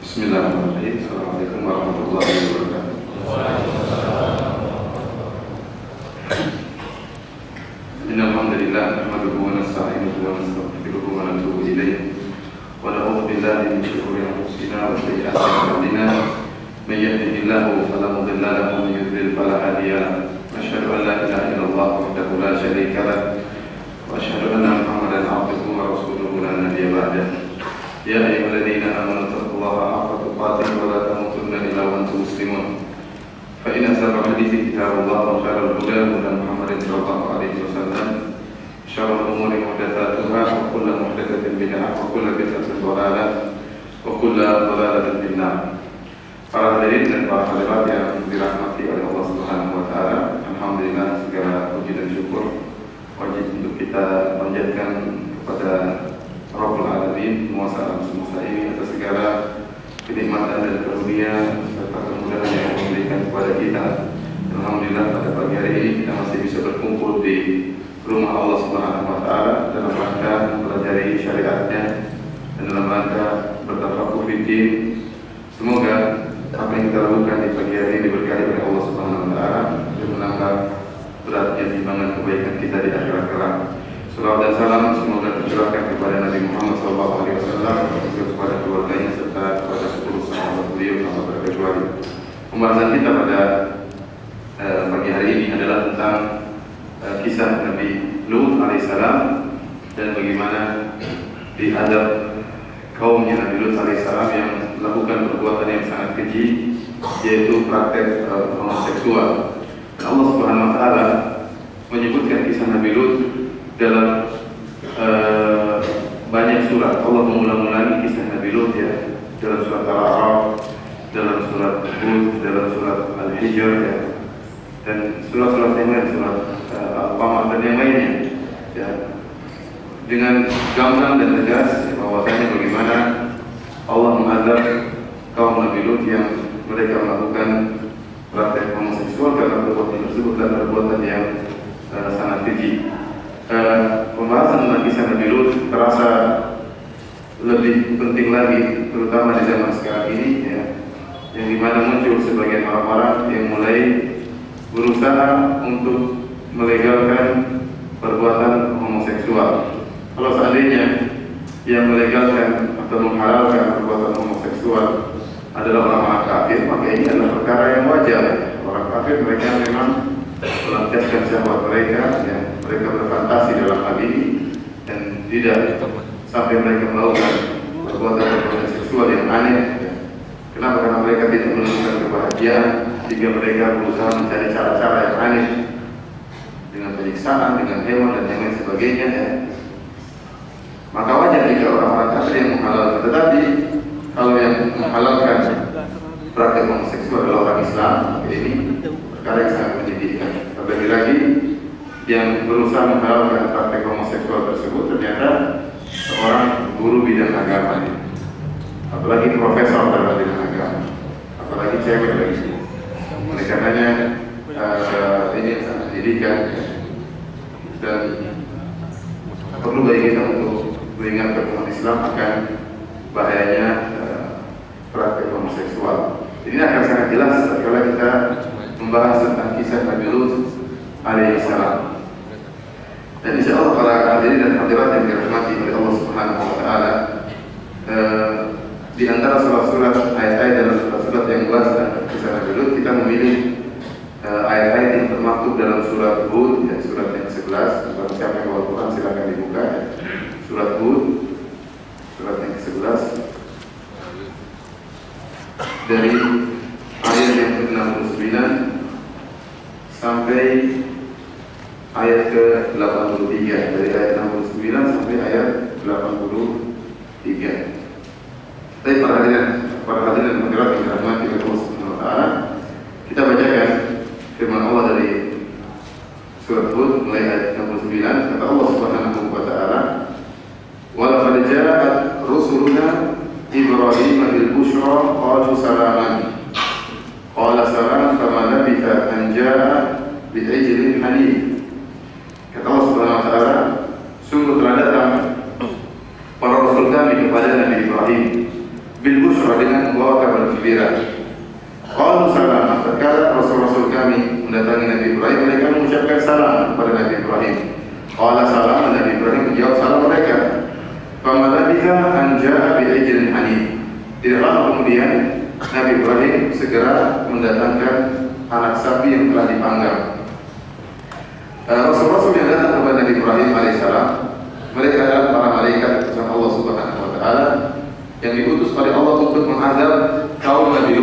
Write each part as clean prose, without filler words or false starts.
Bismillahirrahmanirrahim. Assalamualaikum warahmatullahi wabarakatuh. Innal hamdalillah nahmaduhu wa nasta'inuhu wa nastaghfiruhu wa natubu ilayh wa na'udzu billahi min shururi anfusina wa sayyi'ati a'malina. Man yahdihillahu fala mudilla lahu wa man yudlil fala hadiya lahu. Asyhadu an la ilaha illallah wahdahu la syarika lahu wa asyhadu anna Muhammadan 'abduhu wa rasuluhu la nabiyya ba'dahu. Ya ayyuhalladzina amanu taqullaha haqqa tuqatih wa la tamutunna illa wa antum muslimun. Fa inna asdaqal hadithi kitabullah wa khairal huda huda Muhammadin sallallahu alaihi wasallam. Syarrul umuri muhdatsatuha wa kullu muhdatsatin bid'ah wa kullu bid'atin dhalalah wa kullu dhalalatin fin nar. Para hadirin dan para hadirat yang dirahmati oleh Allah Subhanahu wa taala, alhamdulillah segala puji dan syukur wajib untuk kita panjatkan kepada Rabbul Alamin, penguasa alam semesta ini, atas segala kenikmatan dan karunia serta kemudahan yang memberikan kepada kita. Alhamdulillah pada pagi hari ini kita masih bisa berkumpul di rumah Allah Subhanahu wa taala dalam rangka mempelajari syariatnya dan dalam rangka bertafakuh fiddin. Semoga apa yang kita lakukan di pagi hari ini diberkahi oleh Allah Subhanahu wa taala dan menambah beratnya timbangan kebaikan kita di akhirat kelak. Salawat dan salam semoga tercurahkan kepada Nabi Muhammad SAW, kepada keluarganya serta kepada seluruh sahabat beliau tanpa terkecuali. Pembahasan kita pada pagi hari ini adalah tentang kisah Nabi Lut alaihissalam dan bagaimana diadab kaumnya Nabi Lut alaihissalam yang melakukan perbuatan yang sangat keji, yaitu praktek homoseksual. Dan Allah Subhanahu wa taala menyebutkan kisah Nabi Lut dalam banyak surat. Allah mengulang-ulangi kisah Nabi Lut ya, dalam surat Al-A'raf, dalam surat Hud, dalam surat Al-Hijr ya, dan surat-surat yang lain, surat Al-Qamar dan yang lainnya ya, dengan gamblang dan tegas ya, bahwasanya bagaimana Allah mengazab kaum Nabi Lut yang mereka melakukan praktek homoseksual karena perbuatan tersebut dan perbuatan yang sangat keji. Pembahasan tentang kisah Nabi Lut terasa lebih penting lagi, terutama di zaman sekarang ini ya, yang dimana muncul sebagian orang-orang yang mulai berusaha untuk melegalkan perbuatan homoseksual. Kalau seandainya yang melegalkan atau menghalalkan perbuatan homoseksual adalah orang-orang kafir, maka ini adalah perkara yang wajar. Orang kafir mereka memang melampiaskan syahwat mereka ya, mereka berfantasi dalam hal ini dan tidak sampai mereka melakukan perbuatan seksual yang aneh ya. Kenapa? Karena mereka tidak menemukan kebahagiaan sehingga mereka berusaha mencari cara-cara yang aneh dengan penyiksaan, dengan hewan dan yang lain sebagainya ya. Maka wajar jika orang-orang kafir yang menghalalkan. Tetapi kalau yang menghalalkan praktek homoseksual adalah orang Islam, ini perkara yang sangat menyedihkan. Terlebih lagi yang berusaha menghalalkan praktek homoseksual tersebut ternyata seorang guru bidang agama, apalagi profesor dalam bidang agama, apalagi cewek lagi. Oleh karenanya ini sangat menyedihkan dan perlu bagi kita untuk mengingatkan umat Islam akan bahayanya praktek homoseksual. Ini akan sangat jelas kalau kita membahas tentang kisah Nabi Lut alaihissalam. Dan insya Allah para hadirin dan hadirat yang dirahmati oleh Allah Subhanahu wa taala, di antara surat-surat ayat-ayat dalam surat-surat yang membahas tentang kisah Nabi Lut, kita memilih ayat-ayat yang termaktub dalam surat Hud, ya, surat yang 11. Bagi siapa yang bawa Quran silakan dibuka ya. Surat Hud, surat yang ke-11 dari ayat yang ke-69 sampai ayat ke-83, dari ayat 69 sampai ayat 83. Tapi para hadirin dan hadirat yang dirahmati oleh Allah Subhanahu wa taala, kita bacakan firman Allah dari surat Hud mulai ayat 69. Kata Allah Subhanahu wa taala, "Wa laqad ja'at rusuluna Ibrahim bil busyra qalu salaman qala salam fama labitha an ja'a bi ajlin hanif." Kata Allah Subhanahu wa taala, sungguh telah datang para rasul kami kepada Nabi Ibrahim bil busyra, dengan membawa kabar gembira. Qalu salam, tatkala rasul-rasul kami mendatangi Nabi Ibrahim, mereka mengucapkan salam kepada Nabi Ibrahim. Qala salam, Nabi Ibrahim menjawab salam mereka. Famalabitha an jaa bi ajrin hanif. Tidak lama kemudian Nabi Ibrahim segera mendatangkan anak sapi yang telah dipanggang. Rasul-rasul yang datang kepada Nabi Ibrahim alaihissalam, mereka adalah para malaikat utusan Allah Subhanahu wa taala yang diutus oleh Allah untuk menghadap kaum Nabi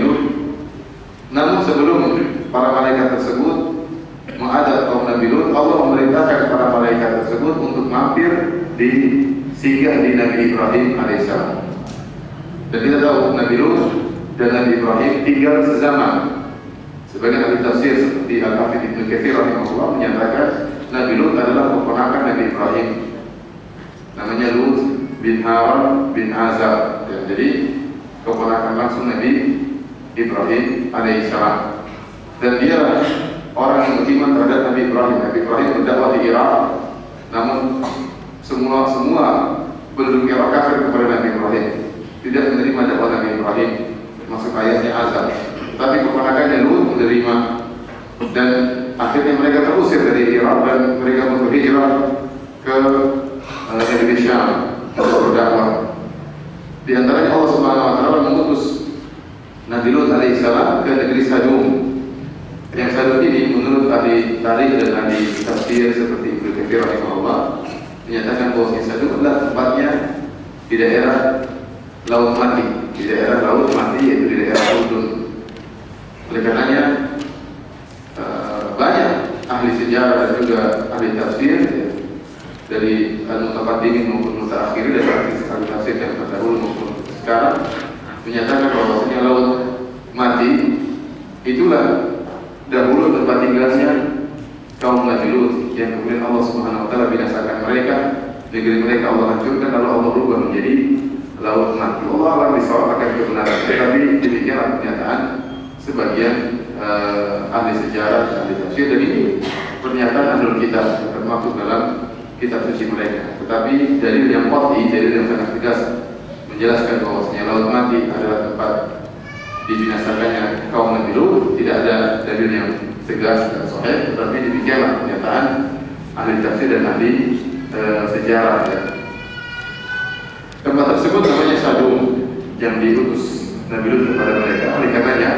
Lut. Namun sebelum para malaikat tersebut menghadap kaum Nabi Lut, Allah memerintahkan para malaikat tersebut untuk mampir di singgah di Nabi Ibrahim alaihissalam. Dan kita tahu Nabi Lut dan Nabi Ibrahim tinggal sezaman. Sebagian ahli tafsir seperti Al-Hafidz Ibnu Katsir rahimahullah menyatakan Nabi Lut adalah keponakan Nabi Ibrahim. Namanya Lut bin Haran bin Azar. Ya, jadi keponakan langsung Nabi Ibrahim alaihissalam. Dan dia orang yang beriman terhadap Nabi Ibrahim. Nabi Ibrahim berdakwah di Irak, namun semua penduduk Irak kafir kepada Nabi Ibrahim, tidak menerima dakwah Nabi Ibrahim, termasuk ayahnya Azar. Tapi keponakannya Lut menerima, dan akhirnya mereka terusir dari Irak dan mereka berhijrah ke negeri Syam untuk berdakwah. Di antaranya Allah Subhanahu wa taala mengutus Nabi Lut alaihissalam ke negeri Sadum. Yang Sadum ini menurut ahli tarikh dan ahli tafsir seperti Ibnu Katsir rahimahullah menyatakan bahwa Sadum adalah tempatnya di daerah Laut Mati, yaitu di daerah Urdun. Oleh karenanya banyak ahli sejarah dan juga ahli tafsir ya, dari al-mutaqaddimin maupun mutaakhirin dan ahli tafsir yang terdahulu maupun sekarang menyatakan bahwasanya Laut Mati itulah dahulu tempat tinggalnya kaum Nabi Lut yang kemudian Allah Subhanahu wa taala binasakan mereka, negeri mereka Allah hancurkan, lalu Allah berubah menjadi Laut Mati. Allah akan bisawab akan kebenaran, tetapi demikianlah pernyataan sebagian ahli sejarah, ahli tafsir, dan ini pernyataan ahlul kitab termasuk dalam kitab suci mereka. Tetapi dalil yang qat'i, dalil yang sangat tegas menjelaskan bahwasanya Laut Mati adalah tempat dibinasakannya kaum Nabi Lut, tidak ada dalil yang tegas dan sahih, tetapi demikianlah pernyataan ahli tafsir dan ahli sejarah. Ya. Tempat tersebut namanya Sadum yang diutus Nabi Lut kepada mereka. Oleh karenanya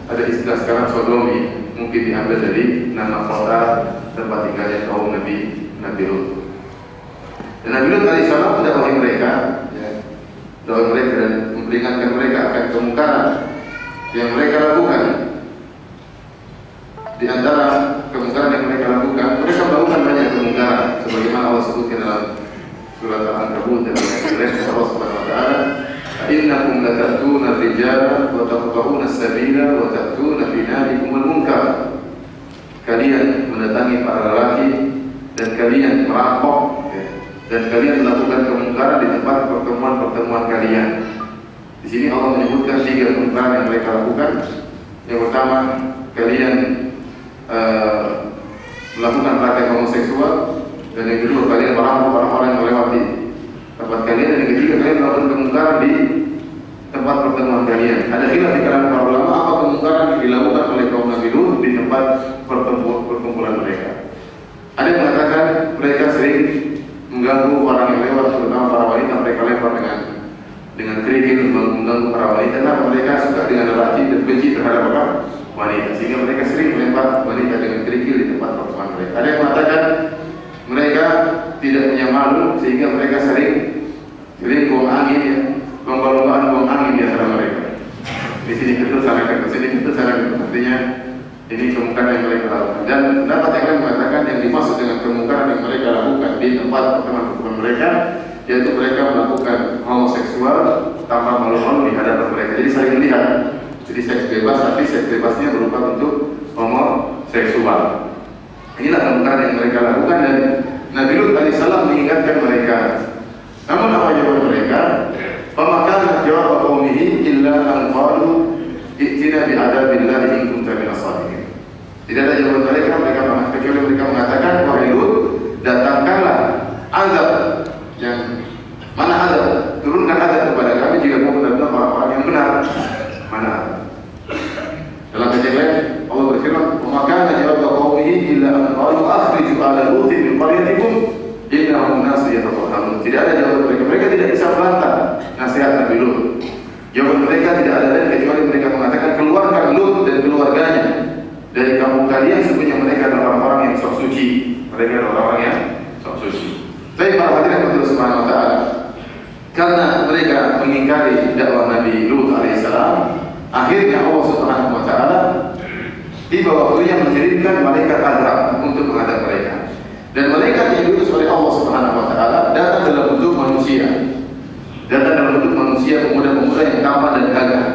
ada istilah sekarang Sodomi, mungkin diambil dari nama kota tempat tinggalnya kaum Nabi Lut. Dan Nabi Lut alaihissalam mendakwahi mereka, dakwah mereka dan memperingatkan mereka akan kemungkaran yang mereka lakukan. Di antara kemungkaran yang mereka lakukan, mereka melakukan banyak kemungkaran, sebagaimana Allah sebutkan dalam surat Al-Ankabut dan ayat Allah Subhanahu wa taala, "Innakum latatuna ar-rijala wa taqta'una as-sabila wa ta'tuna fi nadikum al-munkar." Kalian mendatangi para lelaki dan kalian merampok dan kalian melakukan kemungkaran di tempat pertemuan kalian. Di sini Allah menyebutkan 3 kemungkaran yang mereka lakukan. Yang pertama, kalian melakukan praktek homoseksual, dan yang kedua, kalian merampok orang-orang yang melewati tempat kalian, dan yang ketiga, kalian melakukan kemungkaran di tempat pertemuan kalian. Ada khilaf di kalangan para ulama apa kemungkaran yang dilakukan oleh kaum Nabi Lut di tempat perkumpulan mereka. Ada yang mengatakan mereka sering mengganggu orang yang lewat, terutama para wanita. Mereka lempar dengan kerikil mengganggu para wanita, karena mereka suka dengan lelaki dan benci terhadap wanita, sehingga mereka sering melempar wanita dengan kerikil di tempat pertemuan mereka. Ada yang mengatakan mereka tidak punya malu, sehingga mereka sering buang angin, ya, lomba-lombaan buang angin di antara mereka. Di sini kita sana ke sini, kita sana ke, artinya ini kemungkaran yang mereka lakukan. Dan pendapat yang lain mengatakan yang dimaksud dengan kemungkaran yang mereka lakukan di tempat pertemuan mereka, yaitu mereka melakukan homoseksual tanpa malu-malu di hadapan mereka. Jadi saling melihat, jadi seks bebas, tapi seks bebasnya berupa bentuk homoseksual. Inilah kemungkaran yang mereka lakukan, dan Nabi Lut alaihissalam mengingatkan mereka. Namun apa jawaban mereka? Famakana jawab qaumihi illa an qalu i'tina bi'adabillahi in kunta minas shadiqin. Tidak ada jawaban mereka kecuali mereka mengatakan, wahai Lut, datangkanlah azab. Yang mana azab? Turunkan azab mana? Dalam ayat lain Allah berfirman, "Wa kana jawab qaumihi illa an qalu akhriju ala Lut min qaryatikum innahum nasun yatahharun." Tidak ada jawaban mereka. Mereka tidak bisa membantah nasihat Nabi Lut. Jawaban mereka tidak ada lain kecuali mereka mengatakan, keluarkan Lut dan keluarganya dari kampung kalian, sebenarnya mereka adalah orang-orang yang sok suci. Mereka adalah orang-orang yang sok suci. Tapi para hadirin Allah Subhanahu wa taala, karena mereka mengingkari dakwah Nabi Lut alaihissalam, akhirnya Allah Subhanahu wa taala tiba waktunya mengirimkan malaikat azab untuk menghadap mereka. Dan malaikat yang diutus oleh Allah Subhanahu wa taala datang dalam bentuk manusia. Datang dalam bentuk manusia, pemuda-pemuda yang tampan dan gagah.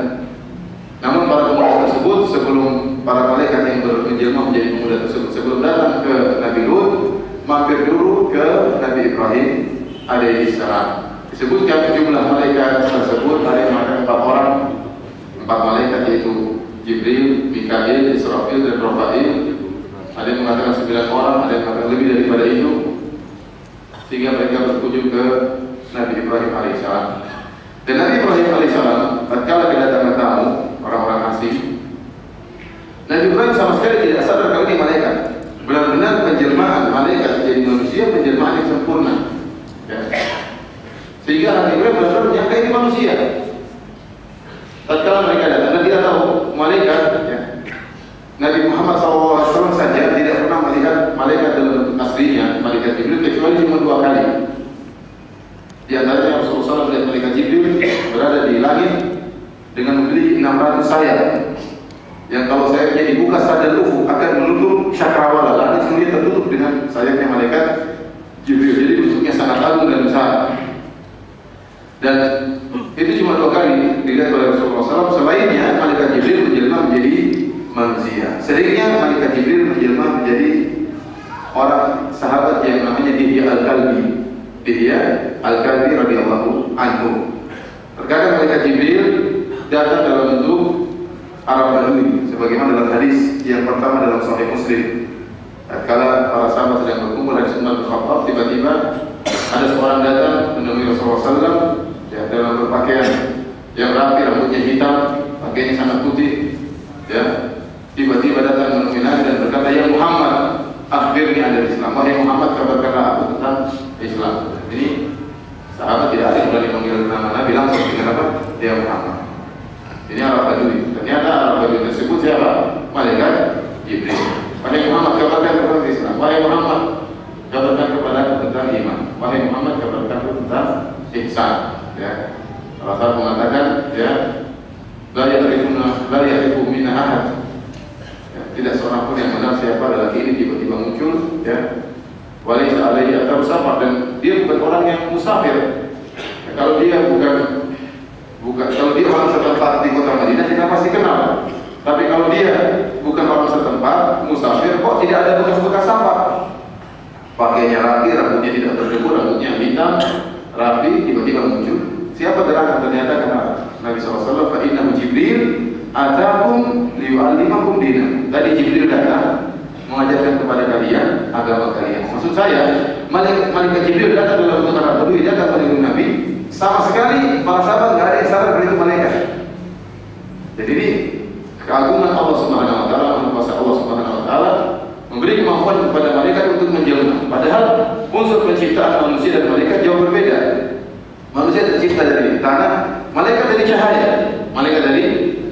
Namun para pemuda tersebut, sebelum para malaikat yang menjelma menjadi pemuda tersebut, sebelum datang ke Nabi Lut, mampir dulu ke Nabi Ibrahim alaihissalam. Disebutkan jumlah malaikat tersebut ada yang mengatakan 4 orang, 4 malaikat, yaitu Jibril, Mikail, Israfil dan Rafail. Ada yang mengatakan 9 orang, ada yang mengatakan lebih daripada itu, sehingga mereka berkunjung ke Nabi Ibrahim alaihissalam. Dan Nabi Ibrahim alaihissalam, tatkala kedatangan tamu orang-orang asing, Nabi Ibrahim sama sekali tidak sadar kalau ini malaikat. Benar-benar penjelmaan malaikat menjadi manusia, penjelmaan yang sempurna. Ya. Sehingga Nabi Ibrahim benar-benar menyangka ini manusia. Tatkala mereka datang, dan kita tahu malaikat, ya, Nabi Muhammad SAW saja tidak pernah melihat malaikat dalam bentuk aslinya, malaikat Jibril, kecuali cuma 2 kali. Di antaranya Rasulullah SAW melihat malaikat Jibril berada di langit dengan memiliki 600 sayap, yang kalau sayapnya dibuka sadar ufuk akan menutup cakrawala, langit semuanya tertutup dengan sayapnya malaikat Jibril. Jadi bentuknya sangat agung dan besar. Dan itu cuma 2 kali dilihat oleh Rasulullah SAW. Selainnya malaikat Jibril menjelma menjadi manusia. Seringnya malaikat Jibril menjelma menjadi orang sahabat yang namanya Dihya Al-Kalbi. Dihya Al-Kalbi radhiyallahu anhu. Terkadang malaikat Jibril datang dalam bentuk Arab Badui, sebagaimana dalam hadis yang pertama dalam Sahih Muslim. Tatkala para sahabat sedang berkumpul, hadis Umar bin Khattab, tiba-tiba ada seorang datang menemui Rasulullah SAW, ya, dalam berpakaian yang rapi, rambutnya hitam, pakaiannya sangat putih, ya. Tiba-tiba datang menemui Nabi dan berkata, "Ya Muhammad, akhbirni an Islam." Wahai Muhammad, kabarkanlah aku tentang Islam. Ini sahabat tidak ada yang berani memanggil nama Nabi langsung dengan apa? Ya Muhammad. Ini Arab Badui. Ternyata Arab Badui tersebut siapa? Malaikat Jibril. Wahai Muhammad, kabarkan tentang Islam. Wahai Muhammad, kabarkan kepada aku tentang iman. Wahai Muhammad, kabarkan aku tentang ihsan. Ya. Salah satu mengatakan, ya, la ya'rifu minna ahad. Ya, tidak seorang pun yang mengenal siapa lelaki ini. Tiba-tiba muncul, ya. Walaysa alaihi athar safar, dan dia bukan orang yang musafir. Ya, kalau dia kalau dia orang setempat di kota Madinah, kita pasti kenal. Tapi kalau dia bukan orang setempat, musafir, kok tidak ada bekas-bekas safar? Pakainya rapi, rambutnya tidak berdebu, rambutnya hitam, rapi, tiba-tiba muncul. Siapa gerangan? Ternyata kenal Nabi SAW. Fa innahu Jibril atakum liyu'allimakum dinah. Tadi Jibril datang mengajarkan kepada kalian agama kalian. Maksud saya, malaikat Jibril datang dalam bentuk Arab Badui, datang menemui Nabi. Sama sekali para sahabat nggak ada yang sadar kalau itu malaikat. Jadi ini keagungan Allah Subhanahu wa taala, kuasa Allah Subhanahu wa taala memberi kemampuan kepada malaikat untuk menjelma. Padahal unsur penciptaan manusia dan malaikat jauh berbeda. Manusia tercipta dari tanah, malaikat dari cahaya. Malaikat dari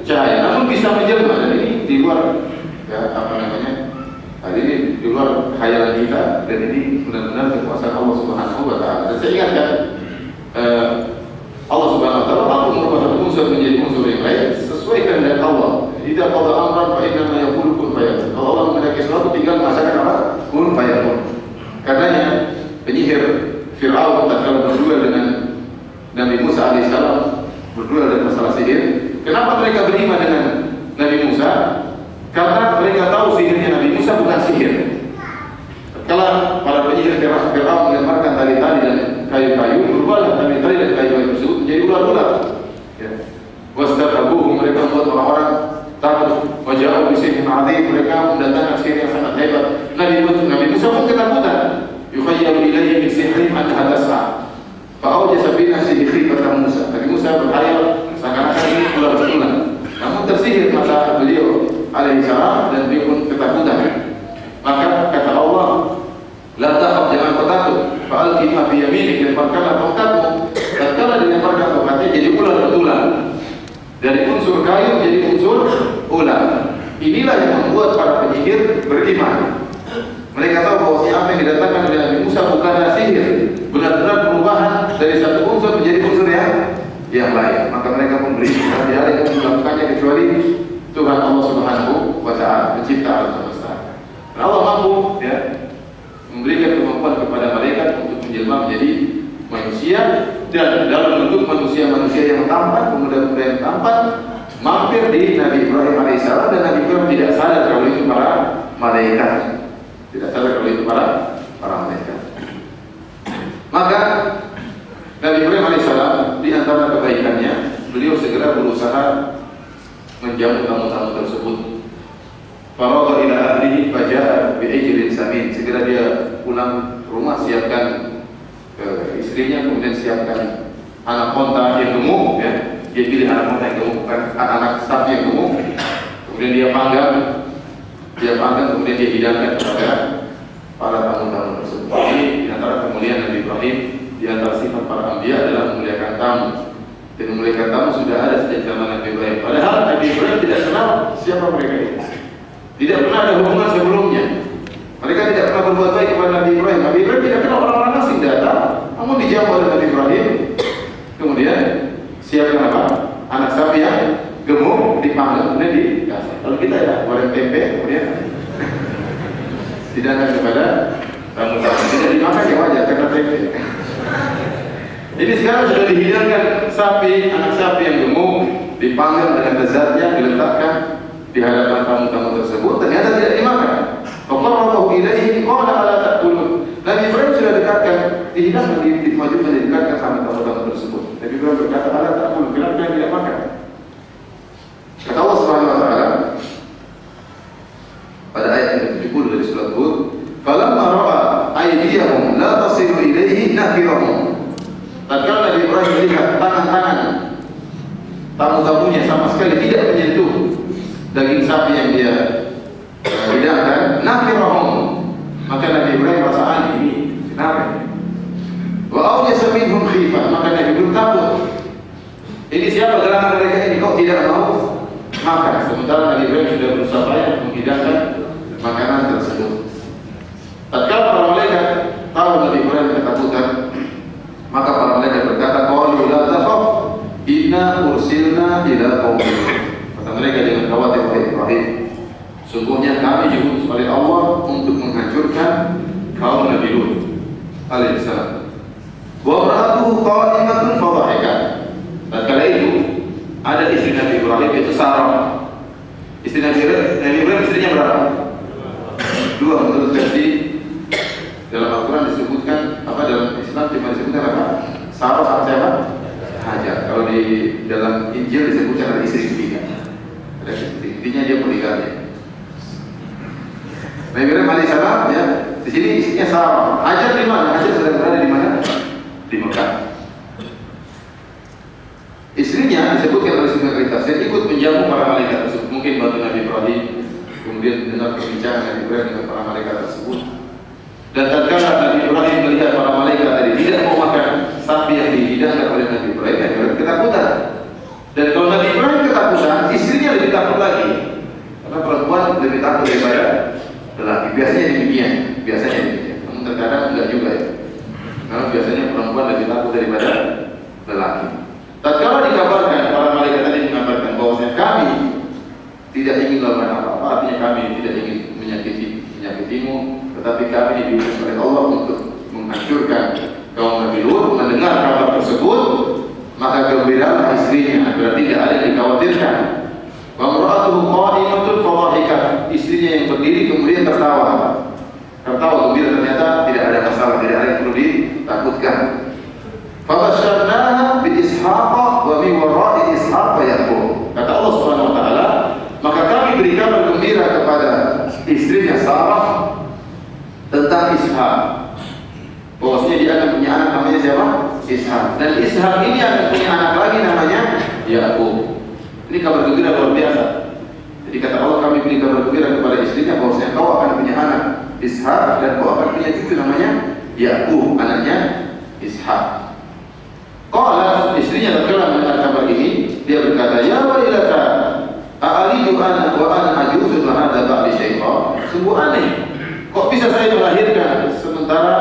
cahaya, namun bisa menjelma. Dan ini di luar, ya, apa namanya? Ini di luar khayalan kita, dan ini benar-benar kekuasaan Allah Subhanahu wa taala. Dan saya ingatkan, Allah Subhanahu wa taala mampu merubah satu unsur menjadi unsur yang lain sesuai kehendak Allah. Idza qada amran fa inna ma yaqulu kun fayakun. Kalau Allah menghendaki sesuatu, tinggal mengatakan apa? Kun fayakun. Karenanya penyihir Fir'aun tatkala berduel dengan Nabi Musa alaihissalam, berduel dalam masalah sihir. Kenapa mereka beriman dengan Nabi Musa? Karena mereka tahu sihirnya Nabi Musa bukan sihir. Kalau para penyihir Fir'aun melemparkan tali-tali dan kayu-kayu, berubahlah tali-tali dan kayu-kayu tersebut menjadi ular-ular. Ya. Wastarhabuhum, mereka membuat orang-orang takut. Waja'u bisihrin 'adzim, mereka mendatangkan sihir yang sangat hebat. Nabi Musa pun ketakutan. Yukhayyalu ilayhi min sihrihim annaha tas'a. Fa'awjasa fi nafsihi khifatan Musa. Nabi Musa berkhayal seakan-akan ini ular sifatnya jadi ular betulan. Dari unsur kayu menjadi unsur ular. Inilah yang membuat para penyihir beriman. Mereka tahu bahwa apa yang didatangkan oleh Nabi Musa bukanlah sihir, benar-benar perubahan dari satu unsur menjadi unsur yang lain. Maka mereka pun beriman. Tidak ada yang melakukannya kecuali Tuhan Allah Subhanahu wa Ta'ala, pencipta alam semesta. Allah mampu memberikan kemampuan kepada malaikat untuk menjelma menjadi manusia, dan dalam bentuk manusia-manusia yang tampan, pemuda-pemuda yang tampan, mampir di Nabi Ibrahim alaihissalam, dan Nabi Ibrahim tidak sadar kalau itu para malaikat. Tidak sadar kalau itu para malaikat. Maka Nabi Ibrahim alaihissalam, di antara kebaikannya, beliau segera berusaha menjamu tamu-tamu tersebut. Faragha ila ahlihi faja'a bi'ijlin samin. Segera dia pulang ke rumah, siapkan istrinya, kemudian siapkan anak onta yang gemuk, Dia pilih anak onta yang gemuk, bukan anak sapi yang gemuk. Kemudian dia panggang, kemudian dia hidangkan kepada para tamu-tamu tersebut. Ini di antara kemuliaan Nabi Ibrahim, di antara sifat para anbiya adalah memuliakan tamu. Dan memuliakan tamu sudah ada sejak zaman Nabi Ibrahim. Padahal Nabi Ibrahim tidak kenal siapa mereka ini. Tidak pernah ada hubungan sebelumnya. Mereka tidak pernah berbuat baik kepada Nabi Ibrahim. Nabi Ibrahim tidak kenal orang-orang asing datang, namun dijawab oleh Nabi Ibrahim. Kemudian siapkan apa? Anak sapi yang gemuk dipanggang, kemudian dikasih. Kalau kita goreng tempe, kemudian dihidangkan kepada tamu-tamu. Tidak dimakan ya wajar karena tempe. Ini sekarang sudah dihidangkan anak sapi yang gemuk, dipanggang dengan lezatnya, diletakkan di hadapan tamu-tamu tersebut. Ternyata tidak dimakan. Faqarrabahu ilaihi qala ala ta'kulun. Nabi Ibrahim sudah dekatkan, dihidangkan, dimajukan, didekatkan sama tamu-tamu tersebut. Nabi Ibrahim berkata, ala ta'kulun, kenapa kalian tidak makan? Kata Allah Subhanahu wa Ta'ala pada ayat yang ke-70 dari surat Hud, falamma ra'a aydiyahum la tasilu ilaihi nakirahum. Tatkala Nabi Ibrahim melihat tangan-tangan tamu-tamunya sama sekali tidak menyentuh daging sapi yang dia hidangkan, nakirahum, maka Nabi Ibrahim merasa aneh, ini kenapa? Wa awjasa minhum khifah, maka Nabi Ibrahim takut. Ini siapa gerangan mereka ini kok tidak mau makan? Sementara Nabi Ibrahim sudah berusaha banyak menghidangkan makanan tersebut. Tatkala para malaikat tahu Nabi Ibrahim ketakutan, maka para malaikat berkata, qalu la takhaf, inna ursilna ila qaumin. Kata mereka dengan khawatir, wahai Ibrahim, sungguhnya kami diutus oleh Allah untuk menghancurkan kaum Nabi Lut alaihissalam. Wa ra'atuhu qa'imatun fadhahikat. Tatkala itu ada istri Nabi Ibrahim, yaitu Sarah. Istri Nabi Ibrahim istrinya berapa? 2 menurut versi dalam Al-Quran disebutkan apa, dalam Islam cuma disebutkan apa? Sarah sama siapa? Hajar. Kalau di dalam Injil disebutkan ada istri ketiga. Ada istri, intinya dia poligami. Nabi Ibrahim alaihissalam, di sini istrinya Sarah. Hajar di mana? Hajar sedang berada di mana? Di Mekah. Istrinya disebutkan oleh sebagian tafsir ikut menjamu para malaikat tersebut. Mungkin bantu Nabi Ibrahim, kemudian dengar perbincangan Nabi Ibrahim dengan para malaikat tersebut. Dan tatkala Nabi Ibrahim melihat para malaikat tadi tidak mau makan sapi yang dihidangkan oleh Nabi Ibrahim, Nabi Ibrahim ketakutan. Dan kalau Nabi Ibrahim ketakutan, istrinya lebih takut lagi. Karena perempuan lebih takut daripada lelaki. Biasanya demikian. Namun terkadang enggak juga ya. Karena biasanya perempuan lebih takut daripada lelaki. Tatkala dikabarkan, para malaikat tadi mengabarkan bahwasanya kami tidak ingin melakukan apa-apa, artinya kami tidak ingin menyakitimu, tetapi kami diutus oleh Allah untuk menghancurkan kaum Nabi Lut. Mendengar kabar tersebut, maka gembiralah istrinya, berarti tidak ada yang dikhawatirkan. Wa imra'atuhu qa'imatun fadhahikat. Istrinya yang berdiri kemudian tertawa gembira, ternyata tidak ada masalah, tidak ada yang perlu ditakutkan. Fabasyarnaha bi Ishaqa wa min wara'i Ishaq Yaqub. Kata Allah Subhanahu wa Ta'ala, maka kami beri kabar gembira kepada istrinya Sarah tentang Ishaq, bahwasanya dia akan punya anak namanya siapa? Ishaq. Dan Ishaq ini akan punya anak lagi namanya Yaqub. Ini kabar gembira luar biasa. Jadi kata Allah, kami beri kabar gembira kepada istrinya bahwasanya kau akan punya anak Ishaq dan kau akan punya cucu namanya Yaqub, anaknya Ishaq. Qala, istrinya tatkala bisa saya melahirkan sementara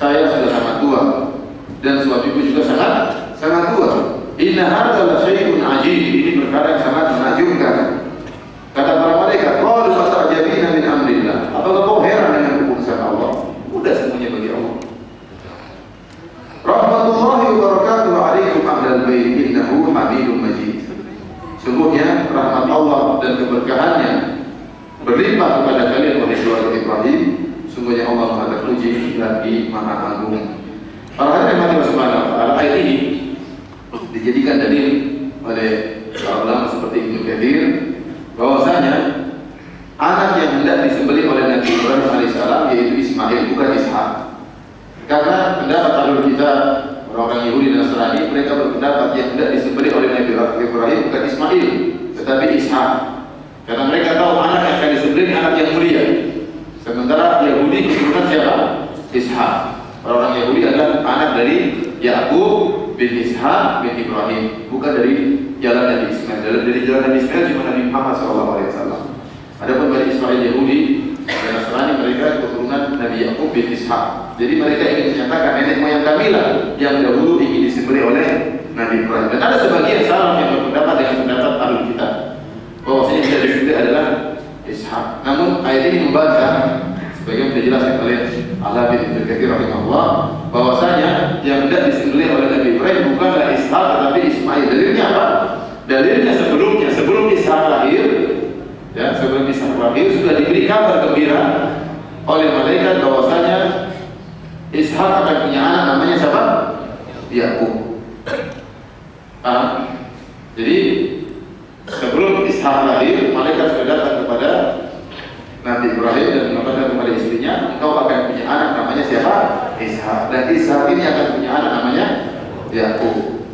saya sudah sangat tua dan suamiku juga sangat tua. Inna hadza la syai'un 'ajib. Ini perkara yang sangat menakjubkan. Kata para malaikat, qalu fatajabina min amrillah. Apakah kau heran dengan keputusan Allah? Mudah semuanya bagi Allah. Rahmatullahi wa barakatuhu 'alaikum ahlal bait innahu Hamidum Majid. Sungguhnya rahmat Allah dan keberkahannya berlimpah kepada kalian wahai keluarga Ibrahim. Sungguhnya Allah Maha terpuji lagi Maha Agung. Para hadirin Allah Subhanahu wa taala, ayat ini dijadikan dalil oleh para ulama seperti Ibnu Katsir bahwasanya anak yang hendak disembelih oleh Nabi Ibrahim alaihissalam yaitu Ismail, bukan Ishak. Karena pendapat ahlul kitab, orang-orang Yahudi dan Nasrani, mereka berpendapat yang hendak disembelih oleh Nabi Ibrahim bukan Ismail, tetapi Ishak. Karena mereka tahu anak yang akan disembelih anak yang mulia. Sementara Yahudi keturunan siapa? Ishak. Orang-orang Yahudi adalah anak dari Yakub bin Ishak bin Ibrahim, bukan dari jalan Nabi Ismail. Dari jalan Nabi Ismail cuma Nabi Muhammad SAW. Adapun Bani Israil Yahudi dan Nasrani, mereka keturunan Nabi Yakub bin Ishak. Jadi mereka ingin menyatakan nenek moyang kamilah yang dahulu ingin disembelih oleh Nabi Ibrahim. Dan ada sebagian salaf yang berpendapat dengan pendapat ahlul kitab bahwasanya yang disembelih adalah Ishak. Namun ayat ini membantah, sebagian sudah jelaskan oleh Al-Hafidz Ibnu Katsir rahimahullah, bahwasanya yang hendak disembelih oleh Nabi Ibrahim bukanlah Ishak tetapi Ismail. Dalilnya apa? Dalilnya sebelum Ishak lahir, ya, sebelum Ishak lahir sudah diberi kabar gembira oleh malaikat bahwasanya Ishak akan punya anak namanya siapa? Yakub. Jadi sebelum Ishak lahir, malaikat sudah datang kepada Nabi Ibrahim dan mengatakan kepada istrinya, engkau akan punya anak namanya siapa? Ishak. Dan Ishak ini akan punya anak namanya Yakub.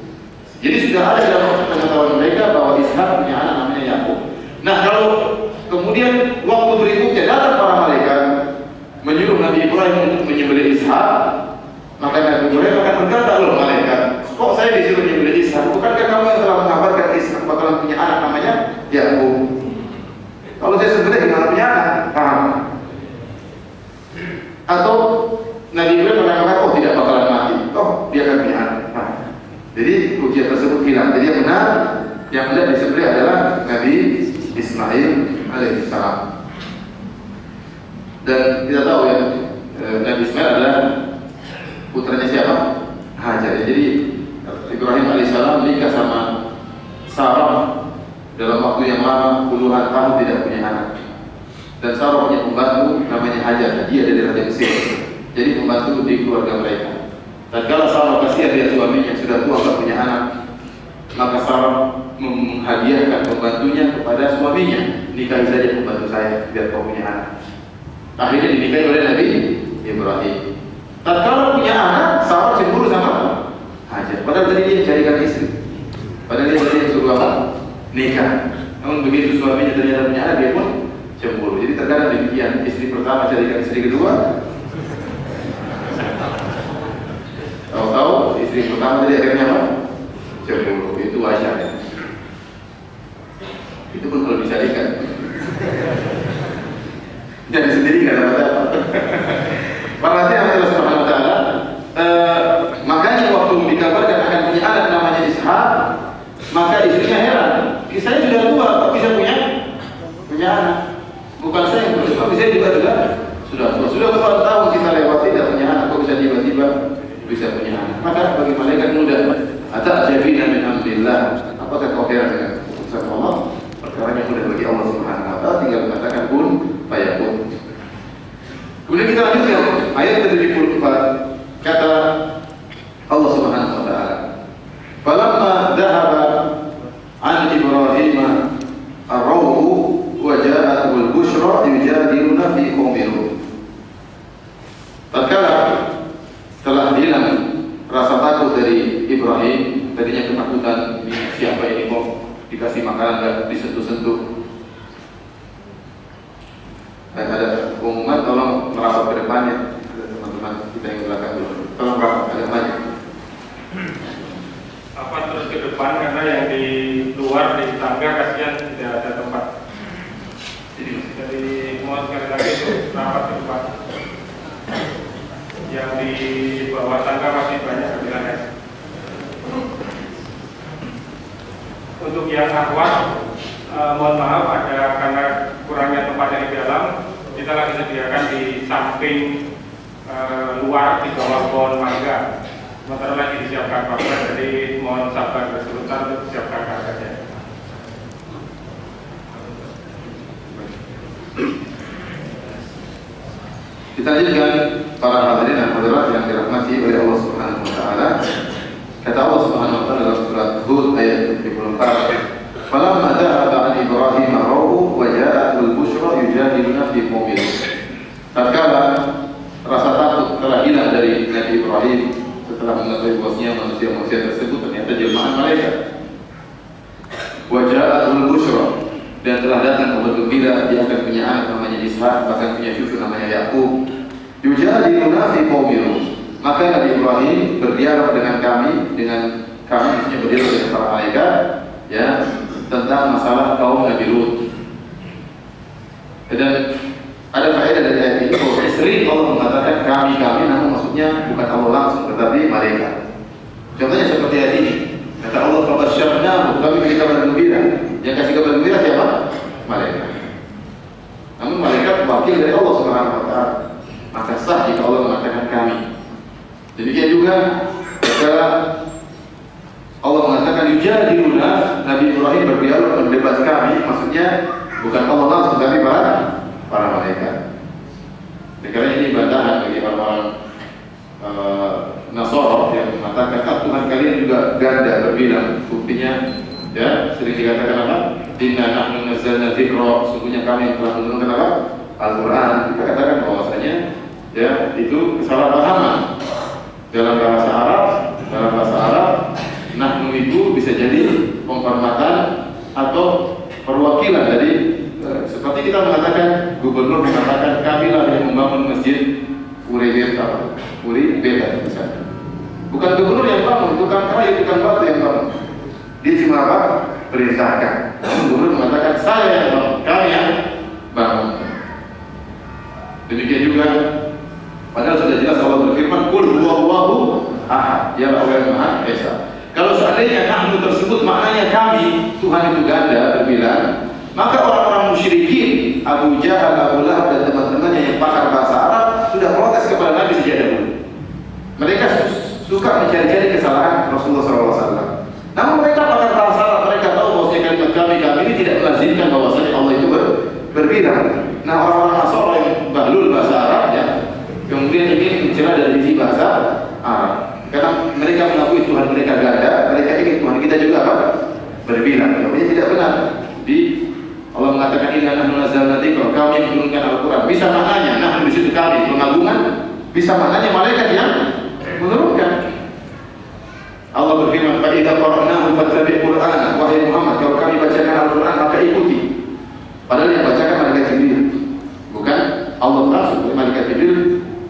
Jadi sudah ada dalam pengetahuan mereka bahwa Ishak punya anak namanya Yakub. Nah, kalau kemudian waktu berikutnya datang para malaikat menyuruh Nabi Ibrahim untuk menyembelih Ishak, maka Nabi Ibrahim akan berkata, loh malaikat, kok saya disuruh menyembelih Ishak? Bukankah kamu yang telah mengabarkan Ishak bakalan punya anak namanya Yakub? Kalau saya sembelih gimana punya anak? Paham? Atau Nabi Ibrahim mengatakan, oh tidak bakalan mati, oh dia akan punya anak. Jadi ujian tersebut hilang. Jadi yang benar, yang hendak disembelih adalah Nabi Ismail alaihissalam. Dan kita tahu ya, Nabi Ismail adalah putranya siapa? Hajar. Jadi Ibrahim alaihissalam menikah sama Sarah dalam waktu yang lama, puluhan tahun tidak punya anak. Dan Sarah punya pembantu namanya Hajar. Dia dari Raja Mesir. Jadi pembantu di keluarga mereka. Tatkala Sarah kasihan lihat suaminya sudah tua tak punya anak, maka Sarah menghadiahkan pembantunya kepada suaminya, nikahi saja pembantu saya biar kau punya anak. Akhirnya dinikahi oleh Nabi Ibrahim. Tatkala punya anak, Sarah cemburu sama Hajar. Padahal tadi dia carikan istri. Padahal dia tadi suruh apa? Nikah. Namun begitu suaminya ternyata punya anak, dia pun cemburu. Jadi terkadang demikian, istri pertama carikan istri kedua, tahu-tahu istri pertama tadi akhirnya apa? Cemburu. Itu wajar ya. Itu pun kalau dicarikan. Jadi sendiri nggak dapat apa. Perhatian Allah Subhanahu Wa Taala. Makanya waktu dikabarkan akan punya anak namanya Ishak, maka istrinya heran. Saya sudah tua, kok bisa punya anak? Bukan saya yang bersuami, saya juga sudah tua. Sudah berapa tahun kita lewat tidak punya anak, kok bisa tiba-tiba bisa punya anak? Maka bagi malaikat muda, atajabina min amrillah. Apakah kau heran dengan keputusan Allah? Perkara yang mudah bagi Allah Subhanahu Wa Taala, tinggal mengatakan kun fayakun. Kemudian kita lanjutkan ayat 74. Kata Allah Subhanahu Wa Taala, falamma dhahaba an Ibrahim ar-rawhu wa ja'atul bushra yujadiluna fi qaumi Lut. Tatkala telah hilang rasa takut dari Ibrahim, tadinya ketakutan ini siapa ini kok dikasih makanan enggak disentuh-sentuh. Dan ada pengumuman, tolong merapat ke depannya. Ada teman-teman kita yang belakang dulu. Tolong merapat agak banyak. Apa terus ke depan karena yang di luar di tangga kasihan tidak ada tempat. Jadi dari mau sekali lagi itu rapat ke depan. yang di bawah tangga masih banyak kebilangan. Untuk yang akhwat, mohon maaf karena kurangnya tempat yang di dalam, kita lagi sediakan di samping luar di bawah pohon mangga. Sementara lagi disiapkan pakaian, jadi mohon sabar kesulitan untuk disiapkan pakaiannya. Kita lanjutkan para hadirin dan hadirat yang dirahmati oleh Allah Subhanahu wa taala. Kata Allah Subhanahu wa taala dalam surat Hud ayat 74, "Falamma dhahaba 'an Ibrahim ar-ru'u wa ja'atul busyra yujadiluna fi qaumihi." Tatkala rasa takut telah hilang dari Nabi Ibrahim setelah mengetahui bahwasanya manusia-manusia tersebut ternyata jelmaan malaikat. Wa ja'atul busyra, dan telah datang kabar gembira, dia akan punya anak namanya Ishak, bahkan punya cucu namanya Yakub. Yujadiluna fi qaumihi. Maka Nabi Ibrahim berdialog dengan kami maksudnya berdialog dengan para malaikat, ya, tentang masalah kaum Nabi Lut. Dan ada faedah dari ayat ini bahwa sering Allah mengatakan kami, namun maksudnya bukan Allah langsung, tetapi malaikat. Contohnya seperti ayat ini. Kata Allah, "Fabasyarnahu", kami beri kabar gembira. Yang kasih kabar gembira siapa? Malaikat. Namun malaikat wakil dari Allah Subhanahu wa taala. Maka sah jika Allah mengatakan kami. Demikian juga ketika Allah mengatakan yujadiluna, Nabi Ibrahim berdialog mendebat kami, maksudnya bukan Allah langsung tapi para malaikat. Karena ini bantahan bagi orang-orang Nasara yang mengatakan Tuhan kalian juga ganda berbilang. Buktinya ya sering dikatakan apa? Inna nahnu nazzalna dzikra, sesungguhnya kami yang telah menurunkan apa? Al-Quran. Kita katakan bahwasanya ya itu kesalahpahaman. Dalam bahasa Arab, nahnu itu bisa jadi penghormatan atau perwakilan dari seperti kita mengatakan gubernur mengatakan kamilah yang membangun masjid Uri Beta misalnya. Bukan gubernur yang bangun, bukan kayu, bukan batu yang bangun. Dia cuma apa? Perintahkan. Gubernur mengatakan saya yang bangun, kami yang bangun. Demikian juga padahal sudah jelas Allah berfirman, "Qul huwallahu ahad", dia Allah yang Maha Esa. Kalau seandainya nahnu tersebut maknanya kami, Tuhan itu ganda berbilang, maka orang-orang musyrikin, Abu Jahal, Abu Lahab dan teman-temannya yang pakar bahasa Arab sudah protes kepada Nabi sejak dahulu. Mereka suka mencari-cari kesalahan Rasulullah SAW. Namun mereka pakar bahasa Arab, mereka tahu bahwa kalimat kami ini tidak melazimkan bahwasanya Allah itu berbilang. Nah, orang-orang Nasara yang bahlul bahasa Arab ya, kemudian ingin mencela dari sisi bahasa Arab. Karena mereka mengakui Tuhan mereka ganda, mereka ingin Tuhan kita juga apa? Berbilang. Namanya tidak benar. Allah mengatakan inna nahnu nazzalna dzikra, kami yang menurunkan Al-Quran. Bisa maknanya nahnu di situ kami pengagungan, bisa maknanya malaikat yang menurunkan. Allah berfirman, "Fa idza qara'nahu fattabi' Qur'ana", wahai Muhammad, kalau kami bacakan Al-Quran maka ikuti. Padahal yang bacakan malaikat Jibril, bukan Allah langsung. Malaikat Jibril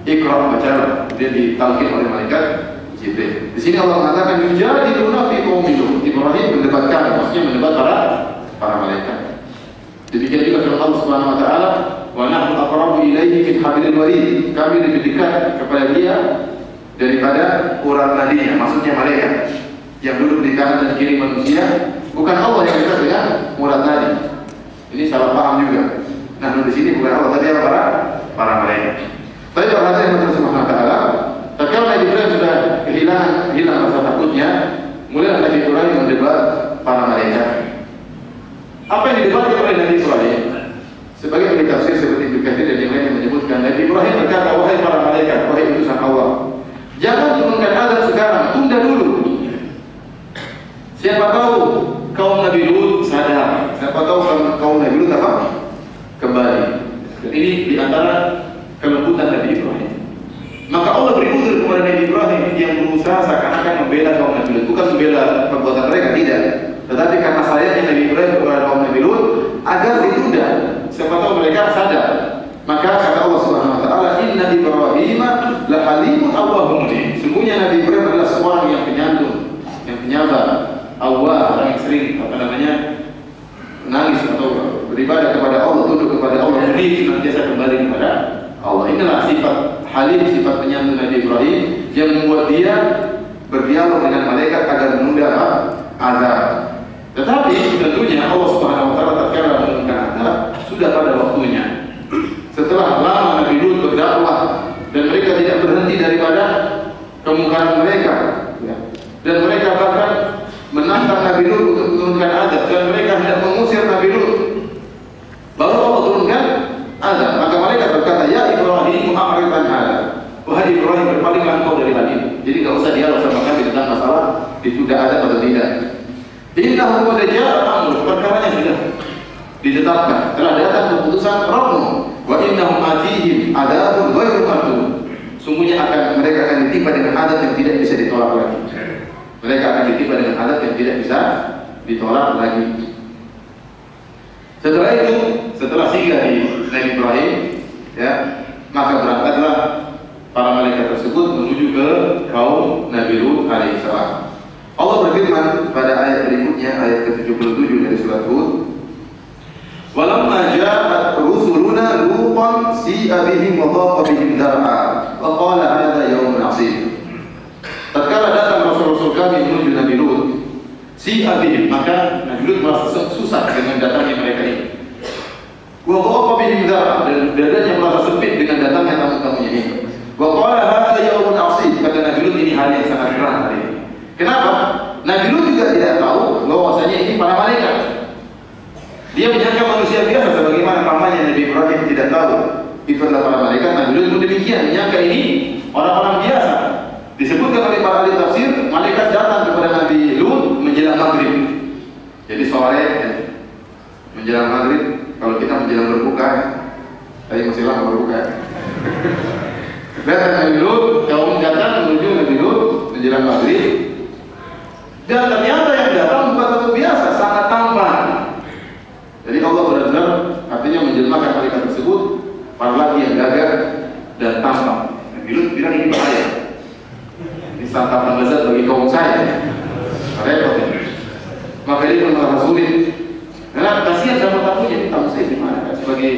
Iqra, bacalah, dia ditalqin oleh malaikat Jibril. Di sini Allah mengatakan yujadiluna fi qaumihi, Ibrahim mendebat kami, maksudnya mendebat para malaikat. Demikian juga firman Allah Subhanahu wa taala, "Wa nahnu aqrabu ilaihi min hablil warid", kami lebih dekat kepada dia daripada urat nadinya, maksudnya malaikat yang duduk di kanan dan kiri manusia, bukan Allah yang dekat dengan urat nadi. Ini salah paham juga. Nah, di sini bukan Allah, tapi para malaikat. Tapi perhatian Allah Subhanahu wa taala, tatkala Nabi Ibrahim sudah hilang rasa takutnya, mulai Nabi Ibrahim mendebat para malaikat. Apa yang didebatkan oleh Nabi Ibrahim? Sebagai ahli tafsir seperti Ibnu Katsir dan yang lain yang menyebutkan, Nabi Ibrahim berkata, "Wahai para malaikat, wahai utusan Allah, jangan turunkan azab sekarang, tunda dulu. Siapa tahu kaum Nabi Lut sadar, siapa tahu kaum Nabi Lut apa? Kembali." Dan ini diantara kelembutan Nabi Ibrahim. Maka Allah beri uzur kepada Nabi Ibrahim yang berusaha seakan-akan membela kaum Nabi Lut, bukan membela perbuatan mereka, tidak. Tetapi karena sayangnya Nabi Ibrahim kepada kaum Nabi Lut agar ditunda, siapa tahu mereka sadar. Maka kata Allah Subhanahu wa taala, "Inna Ibrahim la halimun awwahum." Sungguhnya Nabi Ibrahim adalah seorang yang penyantun, yang penyabar, awwah, orang yang sering menangis atau beribadah kepada Allah, tunduk kepada Allah, munib, senantiasa kembali kepada Allah. Inilah sifat Halim sifat penyantun Nabi Ibrahim yang membuat dia berdialog dengan malaikat agar menunda azab. Tetapi tentunya Allah Subhanahu wa taala tatkala menurunkan azab sudah pada waktunya. Setelah lama Nabi Lut berdakwah dan mereka tidak berhenti daripada kemungkaran mereka, ya. Dan mereka bahkan menantang Nabi Lut untuk menurunkan azab dan mereka hendak mengusir Nabi Lut. Baru Allah turunkan azab, maka mereka berkata, ya Ibrahim mu'amritan hada. Wahai Ibrahim, berpalinglah engkau dari hal ini. Jadi enggak usah dialog sama kami tentang masalah ditunda azab atau tidak. Innahu qad jaa'a amrun, perkaranya sudah ditetapkan, telah datang keputusan Rabbmu. Wa innahum atihim adzabun ghairu mardud. Sungguhnya mereka akan ditimpa dengan azab yang tidak bisa ditolak lagi. Mereka akan ditimpa dengan azab yang tidak bisa ditolak lagi. Setelah itu, setelah singgah di Nabi Ibrahim, ya, maka berangkatlah para malaikat tersebut menuju ke kaum Nabi Lut alaihissalam. Allah berfirman pada ayat berikutnya, ayat ke-77 dari surat Hud, walamma ja'at rusuluna lutan si'a bihim wa dhaqa bihim dar'a wa qala hadha yawmun 'asib. Tatkala datang rasul-rasul kami menuju Nabi Lut, si'a bihim, maka Nabi Lut merasa susah dengan datangnya mereka ini. Wa dhaqa bihim dar'a, dan dadanya merasa sempit dengan datangnya tamu-tamunya ini. Wa qala hadha yawmun 'asib, kata Nabi Lut, ini hari yang sangat berat hari ini. Kenapa? Nabi Lut juga tidak tahu bahwasanya ini para malaikat. Dia menyangka manusia biasa sebagaimana pamannya Nabi Ibrahim tidak tahu itu adalah para malaikat. Nabi Lut pun demikian, menyangka ini orang-orang biasa. Disebutkan oleh para ahli tafsir, malaikat datang kepada Nabi Lut menjelang maghrib. Jadi sore, ya, menjelang maghrib. Kalau kita menjelang berbuka, tapi masih lama berbuka. Datang Nabi Lut, kaum datang menuju Nabi Lut menjelang maghrib. Dan ternyata yang datang bukan tamu biasa, sangat tampan. Jadi Allah benar-benar artinya menjelmakan malaikat tersebut para laki yang gagah dan tampan. Nabi Lut bilang ini bahaya. Ini santapan lezat bagi kaum saya. Repot ya. Maka dia pun merasa sulit. Karena kasihan sama tamunya, ini tamu saya gimana? Sebagai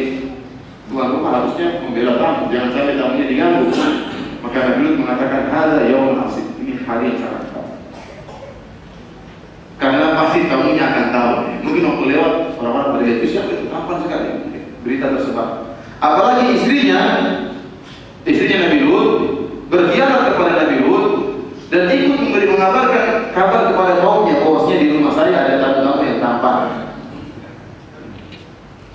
tuan rumah harusnya membela tamu, jangan sampai tamunya diganggu. Maka Nabi Lut mengatakan, hadza yaumun 'asib. Ini hari yang sangat karena pasti tamunya akan tahu. Mungkin waktu lewat orang-orang berlihat itu siapa itu, tampan sekali. Berita tersebar. Apalagi istrinya Nabi Lut berkhianat kepada Nabi Lut dan ikut mengabarkan kabar kepada kaumnya bahwasanya di rumah saya ada tamu-tamu yang tampan.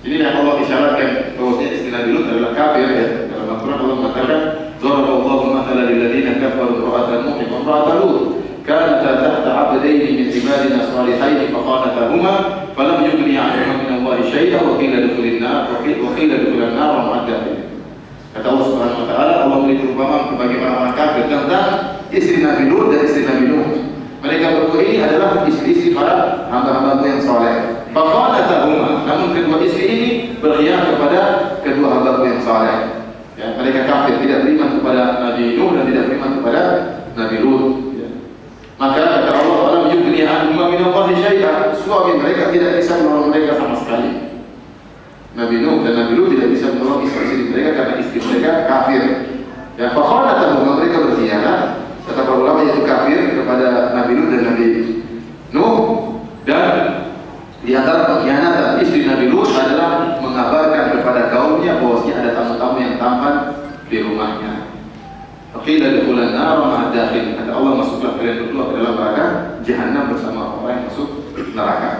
Ini yang Allah isyaratkan bahwasanya istri Nabi Lut adalah kafir, ya. Dalam Al-Quran Allah mengatakan, "Daraballahu mathalan lil ladzina kafaru imra'atan Nuh wa imra'atan Lut." كانتا تحت عبدين من عبادنا صالحين فخانتاهما فلم يغنيا عنهما من الله شيئا وقيل ادخلا النار مع الداخلين. Kata Allah Subhanahu wa taala, Allah memberi perumpamaan bagaimana orang kafir tentang istri Nabi Lut dan istri Nabi Nuh. Mereka berdua ini adalah istri-istri para hamba-hamba yang saleh. Fakhanatahuma, namun kedua istri ini berkhianat kepada kedua hamba yang saleh. Ya, mereka kafir, tidak beriman kepada Nabi Nuh dan tidak beriman kepada Nabi Lut. Maka kata Allah, "Alam yughni anhum min Allahi syai'an." Suami mereka tidak bisa menolong mereka sama sekali. Nabi Nuh dan Nabi Lut tidak bisa menolong istri mereka karena istri mereka kafir. Ya, fakhanatahum, mereka berkhianat. Kata para ulama yaitu kafir kepada Nabi Lut dan Nabi Nuh. Dan di antara pengkhianatan istri Nabi Lut adalah mengabarkan kepada kaumnya bahwasanya ada tamu-tamu yang tampan di rumahnya. Qila adkhulan nar ma'a dakhil. Kata Allah, masuklah kalian berdua ke dalam neraka jahanam bersama orang yang masuk neraka.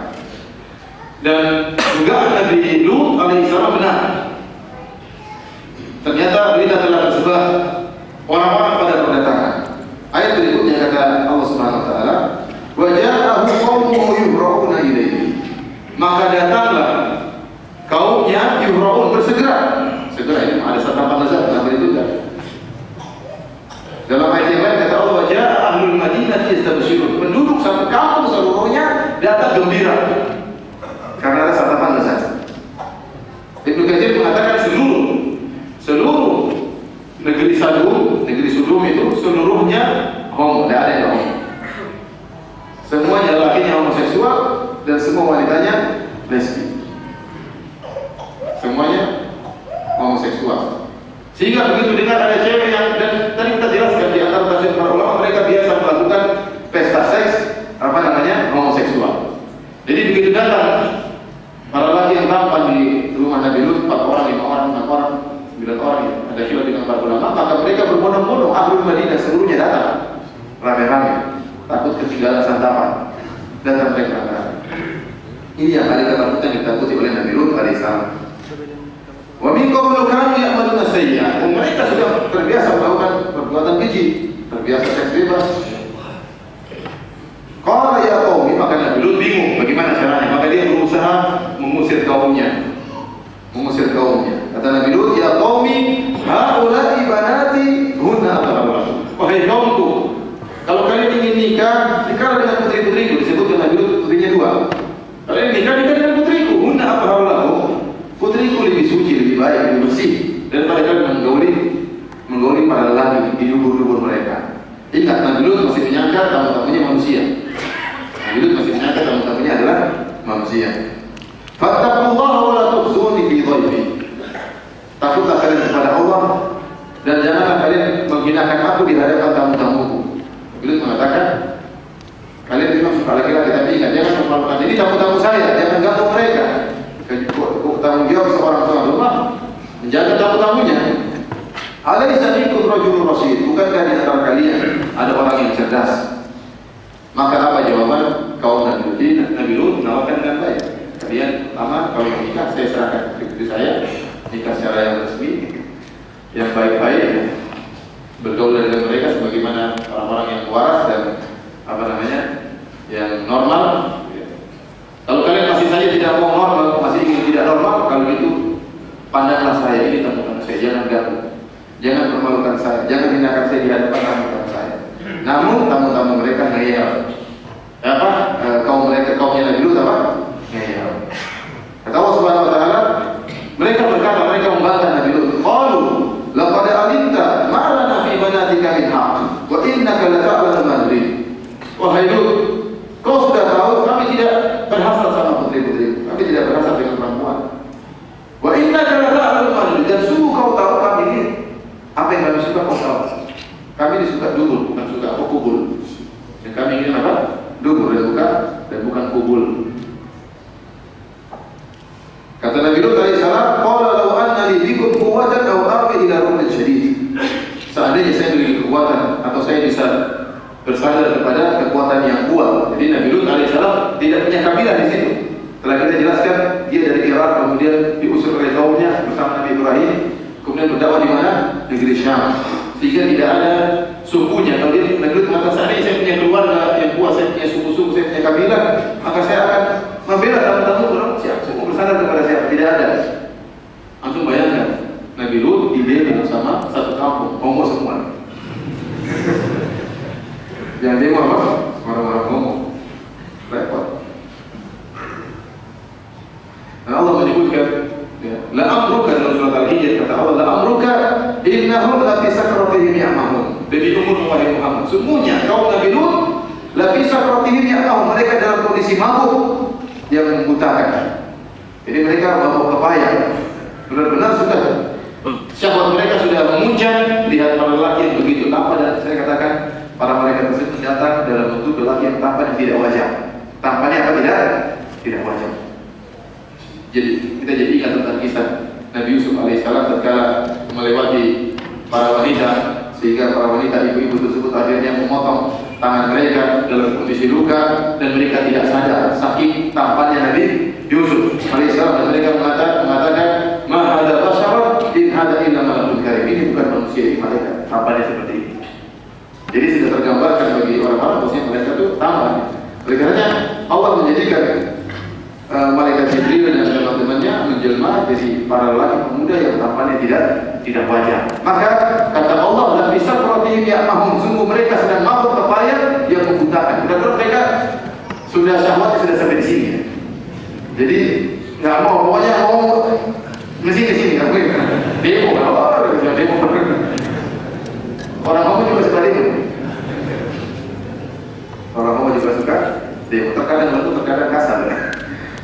Dan dugaan Nabi Lut alaihissalam benar. Ternyata berita telah tersebar, orang-orang pada berdatangan. Ayat berikutnya kata Allah Subhanahu wa taala, "Wa ja'ahu qaumuhu yuhra'una ilaihi." Maka datanglah kaumnya yuhra'un, bersegera. Segera ini ada santapan lezat, apa itu enggak? Dalam ayat yang lain kata Allah, wajah ahlul Madinah yastabshirun. Penduduk satu kampung seluruhnya datang gembira karena ada santapan lezat. Ibnu Katsir mengatakan seluruh negeri Sodom itu seluruhnya homo, tidak ada yang homo. Semuanya lelakinya homoseksual dan semua wanitanya lesbi. Semuanya homoseksual. Sehingga begitu dengar ada cewek yang, dan tadi kita jelaskan di antara tafsir para ulama, mereka biasa melakukan pesta seks homoseksual. Jadi begitu datang para laki yang tampan di rumah Nabi Lut, 4 orang, 5 orang, 6 orang, 9 orang, ya, ada khilaf dengan para ulama, maka mereka berbondong-bondong Ahlul Madinah seluruhnya datang rame-rame, takut ketinggalan santapan, datang mereka. Ini yang kali ketakutan ditakuti oleh Nabi Lut alaihissalam. Wa min qablu kanu ya'maluna sayyi'at. Mereka sudah terbiasa melakukan perbuatan keji, terbiasa seks bebas. Qala ya qaumi, maka Nabi Lut bingung bagaimana caranya, maka dia berusaha mengusir kaumnya. Kata Nabi Lut, ya qaumi haula'i banati hunna atharu. Wahai kaumku, kalau kalian ingin nikah, nikahlah dengan putri-putriku. Disebutkan Nabi Lut putrinya 2. Kalian nikah dengan putriku, hunna atharu. Putriku lebih suci, lebih baik, lebih bersih daripada kalian menggauli para lelaki di dubur-dubur mereka. Ingat, Nabi Lut masih menyangka tamu-tamunya manusia. Adalah manusia. Fattaqullaha wa la tukhzuni fi dhaifi. Takutlah kalian kepada Allah dan janganlah kalian menghinakan aku di hadapan tamu-tamuku. Nabi Lut mengatakan, kalian memang suka laki-laki, tapi ingat, jangan mempermalukan. Ini tamu-tamu saya, jangan ganggu mereka. Tanggung jawab seorang tuan rumah menjaga tamu-tamunya. Alaysa minkum rajulun rasyid, bukankah di antara kalian ada orang yang cerdas? Maka apa jawaban kaum Nabi Lut? Menawarkan dengan baik. Kalian lama kalau menikah, saya serahkan istri saya, nikah secara yang resmi, yang baik-baik, bergaul dengan mereka sebagaimana orang-orang yang waras dan yang normal. Kalau kalian masih saja tidak mau normal, masih ingin tidak normal, kalau gitu pandanglah saya, ini tamu-tamu saya, jangan ganggu, jangan permalukan saya, jangan hinakan saya di hadapan tamu-tamu saya. Namun tamu-tamu mereka ngeyel. Kaumnya Nabi Lut ngeyel. Kata Allah Subhanahu wa taala, mereka berkata, mereka membantah Nabi Lut. Qalu laqad alimta ma lana fi banatika min haqq wa innaka la ta'lamu ma nurid. Wahai Lut, kau sudah tahu kami tidak berhasad sama putri-putri, kami tidak berhasad dengan perempuan. Wa innaka la ta'lamu ma nurid, dan sungguh kau tahu kami ini apa yang kami suka, kau tahu. Kami disuka dubur, bukan suka kubul. Dan kami ingin apa? Dubur dan bukan kubul. Kata Nabi Lut alaihissalam, qala law anna li bikum quwwatan aw awi ila ruknin syadid. Seandainya saya memiliki kekuatan atau saya bisa bersandar kepada kekuatan yang kuat. Jadi Nabi Lut alaihissalam tidak punya kabilah di situ. Telah kita jelaskan, dia dari Irak, kemudian diusir oleh kaumnya bersama Nabi Ibrahim, kemudian berdakwah di mana? Negeri Syam. Sehingga tidak ada sukunya. Kalau dia Nabi Lut mengatakan, seandainya saya punya keluarga yang kuat, saya punya suku-suku, saya punya kabilah, maka saya akan membela tamu-tamu siapa suku bersandar kepada siapa. Tidak ada. Antum bayangkan, Nabi Lut dibela sama satu kampung, homo semua. Yang demo apa? Orang-orang homo. Repot. Dan Allah menyebutkan, la amruka, dalam surat Al-Hijr kata Allah, la amruka innahum la fi sakratihim ya'mahun. Demi umur wahai Muhammad, semuanya kaum Nabi Lut la fi sakratihim ya'mahun, mereka dalam kondisi mabuk yang membutakan. Jadi mereka mabuk kepayang. Benar-benar sudah syahwat mereka sudah memuncak lihat para lelaki yang begitu tampan, dan saya katakan para mereka tersebut datang dalam bentuk lelaki yang tampan yang tidak wajar. Tampannya apa? Tidak wajar. Jadi kita jadi ingat tentang kisah Nabi Yusuf alaihissalam tatkala melewati para wanita, sehingga para wanita ibu-ibu tersebut akhirnya memotong tangan mereka dalam kondisi luka, dan mereka tidak sadar saking tampannya Nabi Yusuf alaihissalam, dan mereka mengatakan ma hadza basyara in hadza illa malakun karim. Ini bukan manusia, ini malaikat. Tampannya seperti ini. Jadi sudah tergambarkan bagi orang-orang bahwasanya mereka itu tampan. Oleh karenanya Allah menjadikan malaikat Jibril dan teman-temannya menjelma jadi para lelaki pemuda yang tampannya tidak wajar. Maka kata Allah, la fi sakratihim ya'mahun, sungguh mereka sedang mabuk kepayang yang membutakan. Benar-benar mereka sudah syahwatnya sudah sampai di sini. Jadi nggak mau, pokoknya mau sini nggak boleh. Demo, demo. Orang homo juga suka demo. Orang homo juga suka demo. Terkadang bentuk, terkadang kasar.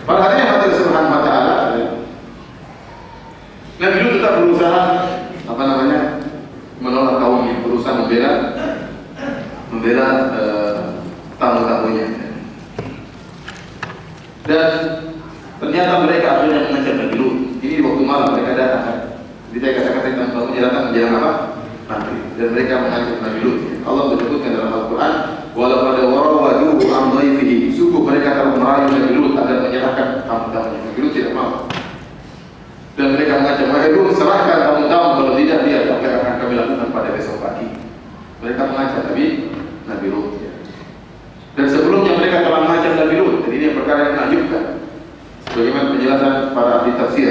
Pada hari yang Allah Subhanahu wa taala, Nabi Lut tetap berusaha membela tamu-tamunya. Dan ternyata mereka akhirnya mengancam Nabi Lut. Ini di waktu malam mereka datang. Jadi saya katakan tentang tamunya datang menjelang apa? Maghrib. Dan mereka mengancam Nabi Lut. Allah menyebutkan dalam Al-Quran, walaqad warawaduhu an dhaifihi. Sungguh mereka telah merayu Nabi Lut agar menyerahkan tamu-tamunya. Nabi Lut tidak mau. Dan mereka mengancam, wahai Lut, serahkan tamu-tamu, kalau tidak dia akan kami lakukan pada besok pagi. Mereka mengancam Nabi Lut. Dan sebelumnya mereka telah mengancam Nabi Lut. Jadi ini perkara yang menakjubkan. Sebagaimana penjelasan para ahli tafsir.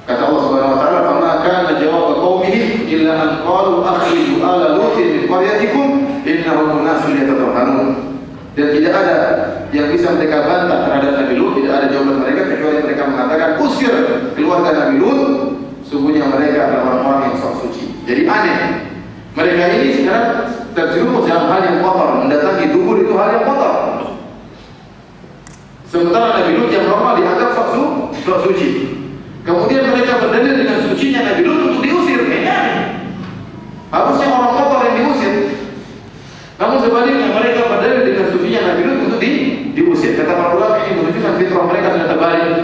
Kata Allah Subhanahu wa taala, "Fama kana jawab qaumihi illa an qalu akhriju ala lutin min qaryatikum innahum unasun yatahharun." Dan tidak ada yang bisa mereka bantah terhadap Nabi Lut, tidak ada jawaban mereka kecuali mereka mengatakan, "Usir keluarga Nabi Lut, sungguhnya mereka adalah orang-orang yang sok suci." Jadi aneh. Mereka ini sekarang terjerumus dalam hal yang kotor, mendatangi dubur itu hal yang kotor. Sementara Nabi Lut yang normal dianggap sok suci. Kemudian mereka berdalil dengan sucinya Nabi Lut untuk diusir. Harusnya orang kotor yang diusir. Namun sebaliknya mereka berdalil dengan sucinya Nabi Lut untuk diusir. Kata para ulama ini menunjukkan fitrah mereka sudah terbalik.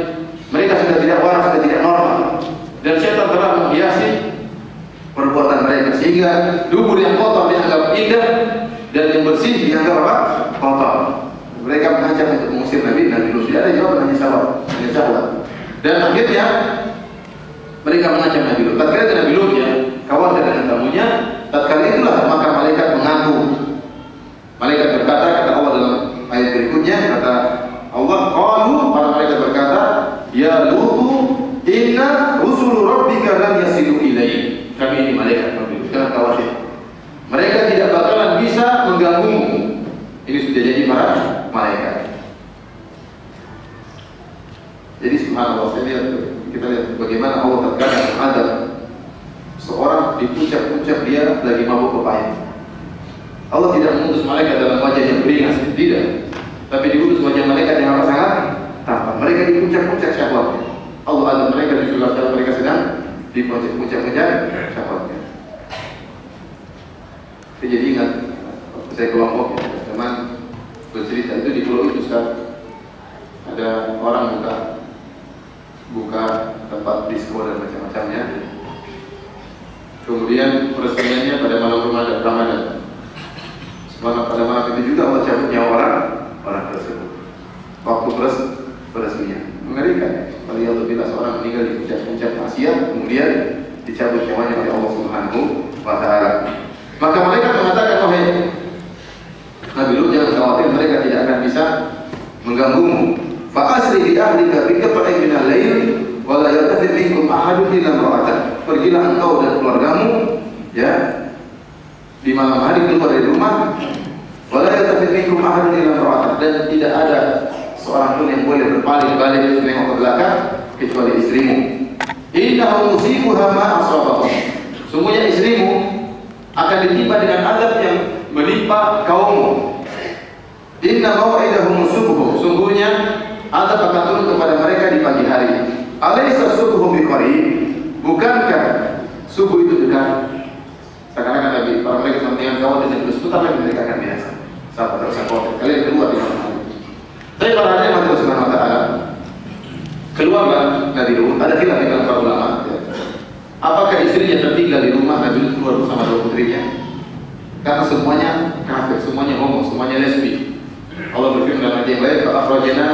Mereka sudah tidak waras, sudah tidak normal. Dan syaitan telah menghiasi perbuatan mereka sehingga dubur yang kotor dianggap indah dan yang bersih dianggap apa? Kotor. Mereka mengancam untuk mengusir Nabi Lut. Tidak ada jawaban, hanya syahwat. Dan akhirnya mereka mengancam Nabi Lut. Tatkala Nabi Lut ya kawan dengan tamunya, tatkala itulah maka malaikat mengaku. Malaikat berkata, kata Allah dalam ayat berikutnya, kata Allah, qalu, para malaikat berkata, ya Lutu, inna rusul rabbika lam yasilu ilaik. Kami ini malaikat Nabi Lut, jangan khawatir. Mereka tidak bakalan bisa mengganggumu. Ini sudah jadi para malaikat. Jadi subhanallah, kita lihat bagaimana Allah terkadang mengadab seorang di puncak-puncak dia lagi mabuk pepaya. Allah tidak mengutus malaikat dalam wajah yang beringas, tidak. Tapi diutus wajah malaikat yang sangat tampan. Mereka di puncak-puncak syahwatnya. Allah adab mereka di surga mereka sedang di puncak-puncak syahwatnya. Jadi ingat, saya kelompok teman bercerita itu di pulau itu sekarang ada orang buka tempat disco dan macam-macamnya. Kemudian peresmiannya pada malam Ramadan. Pada malam itu juga Allah cabut nyawa orang tersebut. Waktu peresmian mengerikan. Waliyadzubillah, seorang meninggal di puncak-puncak maksiat, kemudian dicabut nyawanya oleh Allah Subhanahu wa taala. Maka mereka mengatakan, wahai Nabi Lut, jangan khawatir, mereka tidak akan bisa mengganggumu. Fa'asri bi ahlika bi qit'in min al-lail wa la yaltafit minkum ahadun illa imra'atak. Pergilah engkau dan keluargamu ya di malam hari keluar dari rumah, wa la yaltafit minkum ahadun illa imra'atak, dan tidak ada seorang pun yang boleh berpaling balik menengok ke belakang kecuali istrimu. Innahu musibuha ma asabahum. Sungguhnya istrimu akan ditimpa dengan azab yang menimpa kaummu. Inna mau'idahum subuh. Sungguhnya azab akan turun kepada mereka di pagi hari. Alaysa subuhum biqarib? Bukankah subuh itu dekat? Sekarang Nabi para mereka kepentingan kawan dan sebentar lagi mereka akan biasa. Sahabat tersebut kalian keluar di malam hari. Tapi para hadirin Allah Subhanahu wa taala, keluarlah Nabi Lut. Ada khilaf di kalangan para ulama. Apakah istrinya tertinggal di rumah Nabi Lut keluar bersama dua putrinya? Karena semuanya kafir, semuanya homo, semuanya lesbi. Allah berfirman dalam ayat yang lain, "Fa akhrajna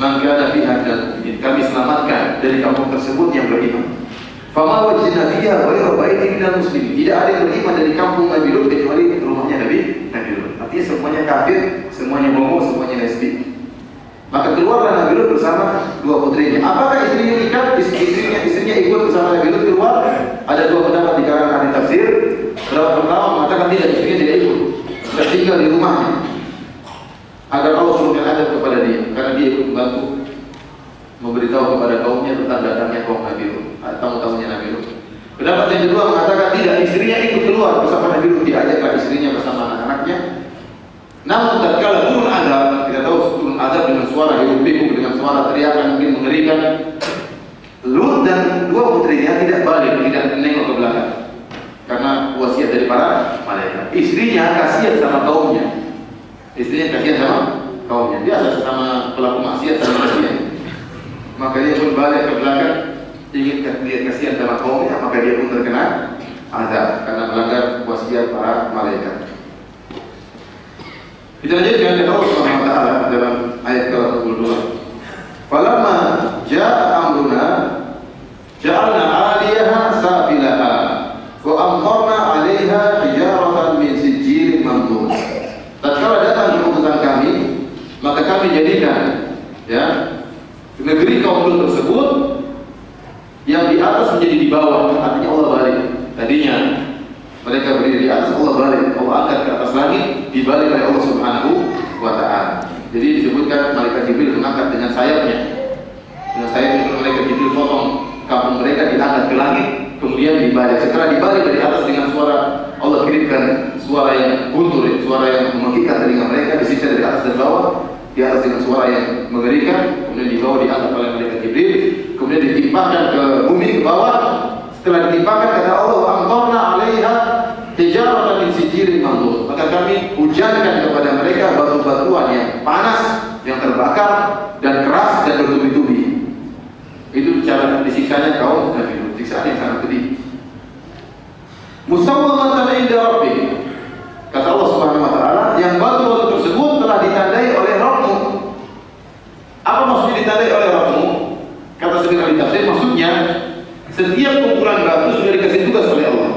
man kana fiha minal mu'minin." Kami selamatkan dari kampung tersebut yang beriman. Fama wajadna fiha ghayra baitin minal muslimin. Tidak ada yang beriman dari kampung Nabi Lut kecuali rumahnya Nabi Lut. Artinya semuanya kafir, semuanya homo, semuanya lesbi. Maka keluarlah Nabi Lut bersama dua putrinya. Apakah istrinya ikut? Istrinya ikut bersama Nabi Lut keluar? Ada dua pendapat di kalangan ahli tafsir. Pendapat pertama mengatakan tidak, istrinya tidak ikut, tertinggal di rumahnya agar Allah turunkan azab kepada dia, karena dia ikut membantu memberitahu kepada kaumnya tentang datangnya kaum Nabi Lut, tamu-tamunya Nabi Lut. Pendapat yang kedua mengatakan tidak, istrinya ikut keluar bersama Nabi Lut, diajaklah istrinya bersama anak-anaknya. Namun tatkala turun azab, kita tahu turun azab dengan suara hiruk-pikuk, dengan suara teriakan mungkin mengerikan. Lut dan dua putrinya tidak balik, tidak menengok ke belakang, karena wasiat dari para malaikat. Istrinya kasihan sama kaumnya. Istrinya kasihan sama kaumnya. Dia sama pelaku maksiat sama kasihan. Maka dia pun balik ke belakang ingin lihat kasihan sama kaumnya, maka dia pun terkena azab karena melanggar wasiat para malaikat. Kita lanjutkan dengan Allah Subhanahu wa taala dalam ayat ke-22. Falamma jaa amruna ja'alna 'aliyaha safilaha wa amtarna 'alaiha hijaratan min sijilin mandud. Tatkala datang keputusan kami, maka kami jadikan ya negeri kaum Lut tersebut yang di atas menjadi di bawah, artinya Allah balik. Tadinya mereka berdiri di atas, Allah balik, Allah angkat ke atas langit, dibalik oleh Allah Subhanahu wa taala. Jadi disebutkan malaikat Jibril mengangkat dengan sayapnya. Dengan sayapnya malaikat Jibril potong kampung mereka, diangkat ke langit, kemudian dibalik. Setelah dibalik dari atas dengan suara, Allah kirimkan suara yang guntur, suara yang memekikkan telinga mereka, disiksa dari atas dan bawah. Di atas dengan suara yang mengerikan, kemudian di bawah diangkat oleh malaikat Jibril, kemudian ditimpakan ke bumi ke bawah. Setelah ditimpakan, kata Allah, amtarna 'alaiha hijaratan min sijilin mandud. Maka kami hujankan kepada mereka batu-batuan yang panas, yang terbakar dan keras dan bertubi-tubi. Itu cara disiksanya kaum Nabi Lut, siksaan yang sangat pedih. Musawwamatan 'inda rabbik. Kata Allah Subhanahu wa taala, yang batu-batu tersebut telah ditandai oleh Rabbmu. Apa maksudnya ditandai oleh Rabbmu? Kata sebagian ahli tafsir, maksudnya setiap kumpulan batu sudah dikasih tugas oleh Allah.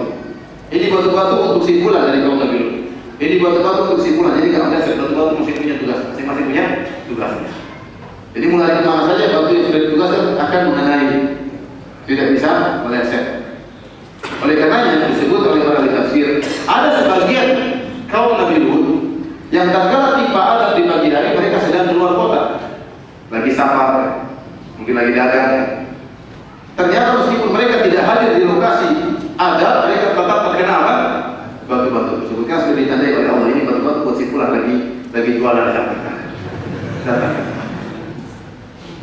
Ini batu-batu untuk simpulan dari kaum Nabi Lut. Ini batu-batu untuk simpulan. Jadi kalau ada batu-batu mesti punya tugas, masing-masing punya tugasnya. Jadi mulai kemana saja batu yang sudah ditugaskan akan mengenai, tidak bisa meleset. Oleh karenanya disebut oleh para ahli tafsir, ada sebagian kaum Nabi Lut yang tatkala timpa azab di pagi hari mereka sedang keluar kota, lagi safar, mungkin lagi dagang. Ternyata meskipun mereka tidak hadir di lokasi azab, mereka tetap terkena apa? Batu-batu tersebut kan sudah ditandai oleh Allah. Ini batu-batu buat simpulan lagi jualan datang.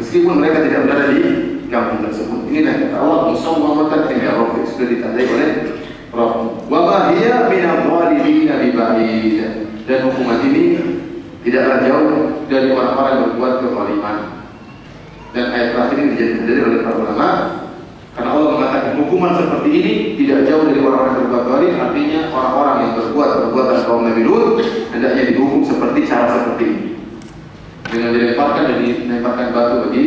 Meskipun mereka tidak berada di kampung tersebut. Inilah kata Allah, musawwamatan 'inda rabbik, sudah ditandai oleh Rabb. Wa ma hiya minadh dhalimin biba'id. Dan hukuman ini tidaklah jauh dari orang-orang yang berbuat kezaliman. Dan ayat terakhir ini dijadikan dalil oleh para ulama karena Allah mengatakan hukuman seperti ini tidak jauh dari orang-orang yang berbuat zalim. Artinya orang-orang yang berbuat perbuatan kaum Nabi Lut hendaknya dihukum seperti cara seperti ini, dengan dilemparkan dan dilemparkan batu bagi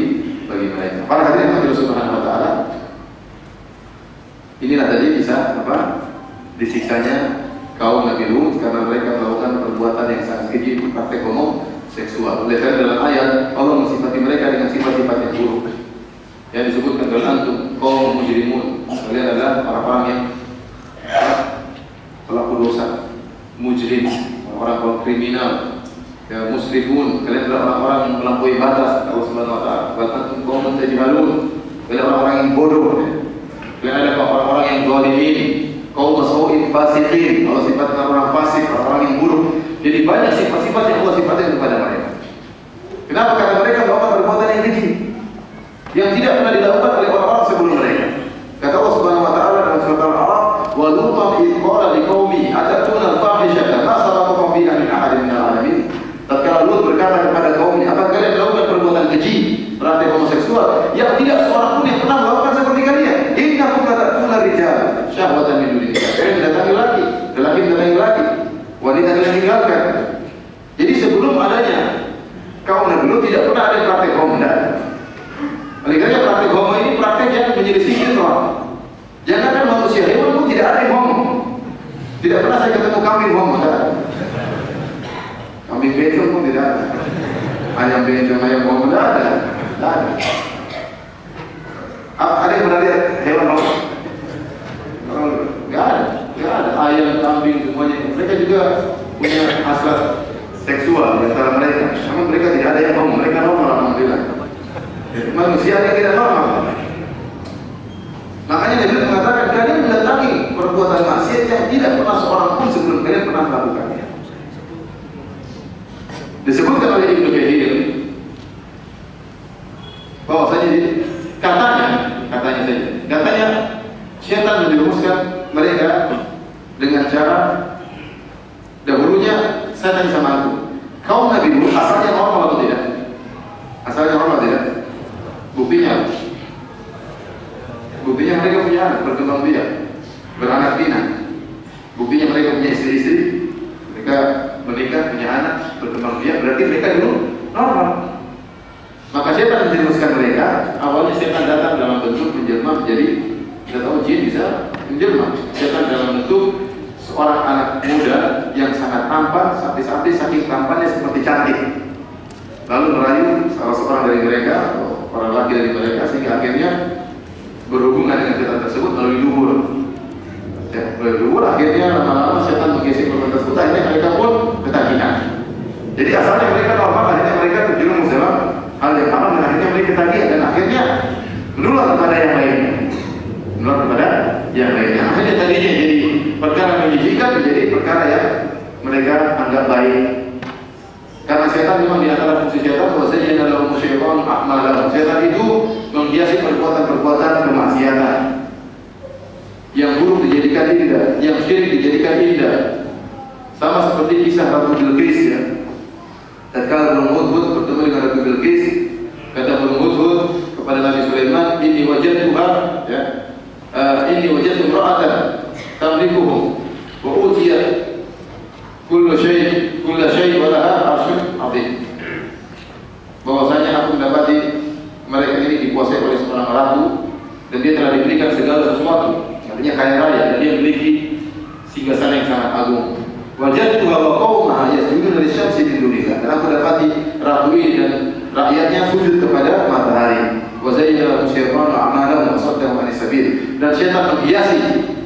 mereka. Para hadirin Allah Subhanahu wa taala, inilah tadi bisa disiksanya kaum Nabi Lut karena mereka melakukan perbuatan yang sangat keji, praktek homoseksual. Oleh karena dalam ayat Allah mensifati mereka dengan sifat-sifat yang buruk. Yang disebutkan dalam antum kaum mujrimun, kalian adalah orang-orang yang pelaku dosa, mujrim, orang-orang kriminal, ya, musrifun, kalian adalah orang-orang yang melampaui batas Allah Subhanahu wa taala. Bal antum qaumun tajhalun, kalian orang-orang yang bodoh. Kalian adalah orang-orang yang zalimin, kaum masauin fasiqin. Allah sifatkan orang fasik, orang yang buruk. Jadi banyak sifat-sifat yang Allah sifatkan kepada mereka. Kenapa? Karena mereka melakukan perbuatan yang keji yang tidak pernah dilakukan oleh orang-orang sebelum mereka. Kata Allah Subhanahu wa taala dalam surat Al-A'raf, "Wa lutan idh qala liqaumi atatuna al-fahishata ma sabaqakum biha min ahadin minal alamin." Tatkala Lut berkata kepada kaumnya, "Apa kalian melakukan perbuatan keji, praktek homoseksual yang tidak seorang pun yang pernah melakukan seperti kalian? Innakum latatuna rijal syahwatan min dunin nisa." Kalian mendatangi laki, lelaki mendatangi laki, wanita kalian tinggalkan. Jadi sebelum adanya kaum Nabi Lut tidak pernah ada praktek homo. Oleh karena praktek homo ini praktek yang menyelisih fitrah. Jangankan manusia, hewan pun tidak ada yang homo. Tidak pernah saya ketemu kambing homo, kambing bencong pun tidak ada. Ayam bencong, ayam homo tidak ada. Ada yang pernah lihat hewan homo? Tidak ada. Ayam, kambing semuanya. Mereka juga punya hasrat seksual di antara mereka. Namun mereka tidak ada yang homo. Mereka normal, alhamdulillah. Manusia yang tidak normal. Makanya Nabi mengatakan kalian mendatangi perbuatan maksiat yang tidak pernah seorang pun sebelum kalian pernah melakukannya. Disebutkan oleh Ibnu Katsir bahwasanya katanya setan menjerumuskan mereka dengan setan menjerumuskan mereka. Awalnya setan datang dalam bentuk menjelma menjadi, kita tahu jin bisa menjelma. Setan dalam bentuk seorang anak muda yang sangat tampan, sampai saking tampannya seperti cantik. Lalu merayu salah seorang dari mereka, atau orang laki dari mereka, sehingga akhirnya berhubungan dengan setan tersebut melalui dubur. Ya, melalui dubur, akhirnya lama-lama setan menggesek perempuan tersebut, akhirnya mereka pun ketagihan. Jadi asalnya mereka normal, akhirnya mereka terjerumus dalam hal yang haram, dan akhirnya mereka ketagihan, dan akhirnya menular kepada yang lainnya. Menular kepada yang lainnya. Akhirnya tadinya jadi perkara menjijikan menjadi perkara yang mereka anggap baik. Karena setan memang di antara fungsi setan, bahwasanya adalah syaitan a'malah. Setan itu menghiasi perbuatan-perbuatan kemaksiatan. Yang buruk dijadikan indah, yang syirik dijadikan indah. Sama seperti kisah Ratu Bilqis, ya. Tatkala Burung Hudhud bertemu dengan Ratu Bilqis, kata Burung Hudhud kepada Nabi Sulaiman, "Inni wajadtuha, ya. Inni wajadtu imra'atan tamlikuhum wa utiyat kulla syai' wa laha 'arsyun 'azim." Bahwasanya aku mendapati mereka ini dikuasai oleh seorang ratu dan dia telah diberikan segala sesuatu, artinya kaya raya, dan dia memiliki singgasana yang sangat agung. Wajadtuha wa qaumaha yasjuduna lisyamsi min dunillah. Dan aku dapati ratu ini dan rakyatnya sujud kepada matahari. Wa zayyana syaitanu a'malahum wa saddahum 'anis sabil. Dan setan menghiasi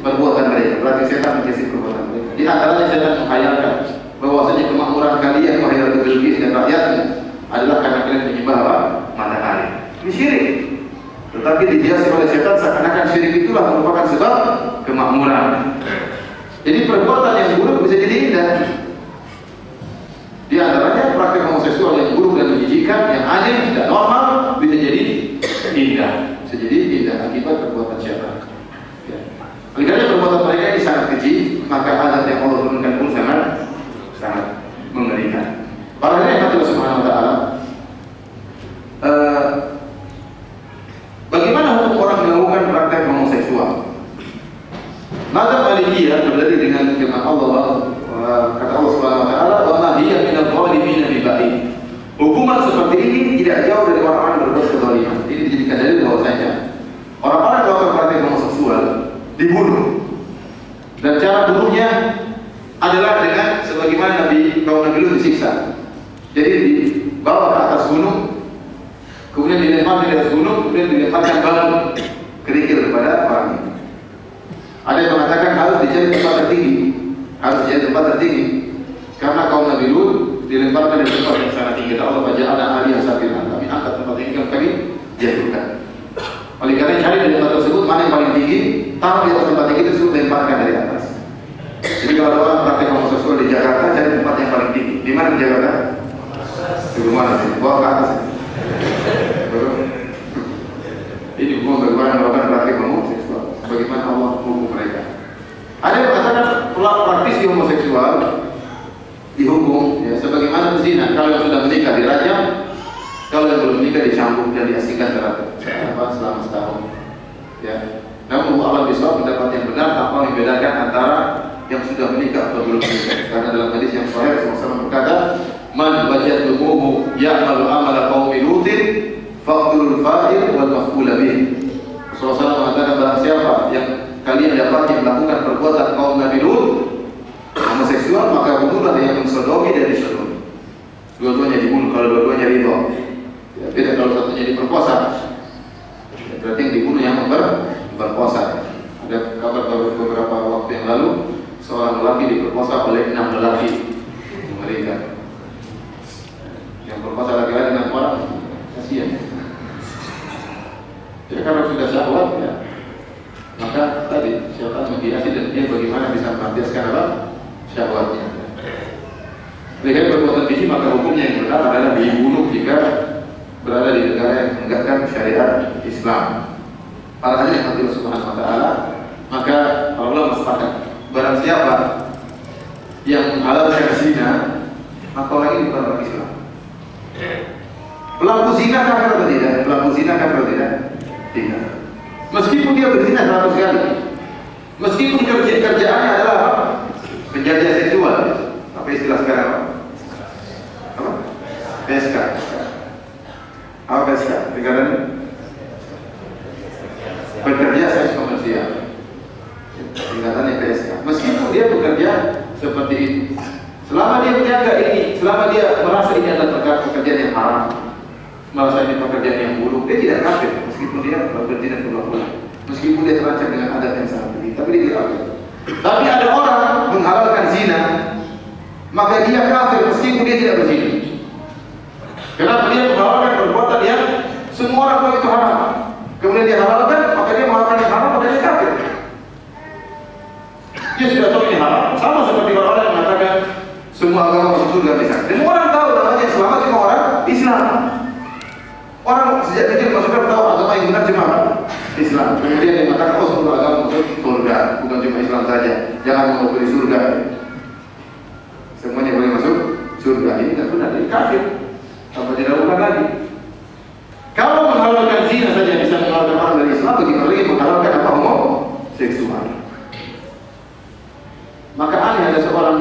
perbuatan mereka. Berarti setan menghiasi perbuatan mereka. Di antaranya setan menghayalkan bahwasanya kemakmuran kalian wahai Ratu Bilqis dan rakyatnya adalah karena kalian menyembah apa? Matahari. Ini syirik. Tetapi dihiasi oleh setan seakan-akan syirik itulah merupakan sebab kemakmuran. Jadi perbuatan yang buruk bisa jadi indah. Di antaranya praktek homoseksual yang buruk dan menjijikan, yang aneh, tidak normal, bisa jadi indah. Bisa jadi indah akibat perbuatan setan. Ya. Oleh karena perbuatan mereka ini sangat keji, maka azab yang Allah turunkan pun sangat mengerikan. Para hadirin Allah Subhanahu wa taala, bagaimana hukum orang melakukan praktek homoseksual? Madzhab Malikiyah berdalil dengan firman Allah, kata Allah Subhanahu wa taala, "Wa ma hiya minadh dhalimin biba'id." Hukuman seperti ini tidak jauh dari orang-orang berbuat kezaliman. Ini dijadikan dalil bahwasanya orang-orang yang melakukan praktek homoseksual dibunuh. Dan cara bunuhnya adalah dengan sebagaimana kaum Nabi Lut disiksa. Jadi dibawa ke atas gunung, kemudian dilempar di atas gunung, kemudian dilemparkan batu kerikil kepada orang ini. Ada yang mengatakan harus dicari tempat tertinggi, karena kaum Nabi Lut dilemparkan di tempat yang sangat tinggi. Allah baja'ala aliyah safiran, kami angkat tempat tinggi yang kami jatuhkan. Oleh karena cari di tempat tersebut mana yang paling tinggi, taruh di atas tempat tinggi tersebut, lemparkan dari atas. Jadi kalau ada orang praktek homoseksual di Jakarta, cari tempat yang paling tinggi. Di mana di Jakarta? Di rumah sini, bawa ke atas. Ini hukum bagaimana melakukan praktek homoseksual, bagaimana Allah hukum mereka. Ada yang mengatakan praktisi homoseksual dihukum, ya, sebagaimana zina. Kalau yang sudah menikah dirajam, kalau yang belum menikah dicambuk dan diasingkan selama setahun. Ya. Namun Allah bisa mendapat yang benar tanpa membedakan antara yang sudah menikah atau belum menikah. Karena dalam hadis yang sahih Rasulullah berkata, "Man wajadtumuhu ya'malu amala qaumi Lutin faqtulul fa'il wal maf'ul bih." Rasulullah mengatakan barang siapa yang kalian dapat melakukan perbuatan kaum Nabi Lut homoseksual, maka bunuhlah yang mensodomi dan disodomi. Dua-duanya dibunuh kalau dua-duanya ridho. Ya, beda kalau satunya diperkosa. Ya, berarti yang dibunuh yang memperkosa. Ada kabar beberapa waktu yang lalu seorang lelaki diperkosa oleh 6 lelaki. Mengerikan. Yang perkosa laki-laki dengan orang, kasihan. Jadi kalau sudah syahwat, ya, maka tadi syaitan menghiasi dan dia bagaimana bisa melampiaskan apa? Syahwatnya. Jika perbuatan keji, maka hukumnya yang benar adalah dibunuh jika berada di negara yang menegakkan syariat Islam. Para hadirin Allah Subhanahu wa taala, maka Allah sepakat barang siapa yang menghalalkan zina, maka orang ini bukan orang Islam. Pelaku zina kafir atau tidak? Pelaku zina kafir atau tidak? Tidak. Meskipun dia berzina 100 kali, meskipun kerjaannya adalah apa? Penjajah seksual. Apa istilah sekarang? Apa? PSK. Apa PSK? negara ini? Bekerja seks komersial, tingkatannya PSK. Meskipun dia bekerja seperti itu, selama dia menjaga ini, selama dia merasa ini adalah pekerjaan yang haram, merasa ini pekerjaan yang buruk, dia tidak kafir. Meskipun dia berzina berulang-ulang, meskipun dia terancam dengan adat yang sangat tinggi, tapi dia tidak kafir. Tapi ada orang menghalalkan zina, maka dia kafir meskipun dia tidak berzina. Kenapa? Dia menghalalkan perbuatan yang semua orang tahu itu haram. Kemudian dia halalkan, maka dia menghalalkan yang haram, maka dia kafir. Dia sudah tahu ini haram. Sama seperti orang yang mengatakan semua agama masuk surga bisa. Dan orang tahu namanya selamat cuma orang Islam. Orang sejak kecil masukkan tahu agama yang benar cuma Islam. Kemudian dia mengatakan oh semua agama masuk surga, bukan cuma Islam saja. Jangan mau beli surga. Semuanya boleh masuk surga. Ini tidak benar, ini kafir. Tanpa diragukan lagi. Kalau menghalalkan zina saja bisa menghalalkan orang dari Islam, bagaimana lagi menghalalkan apa homoseksual? Maka aneh ada seorang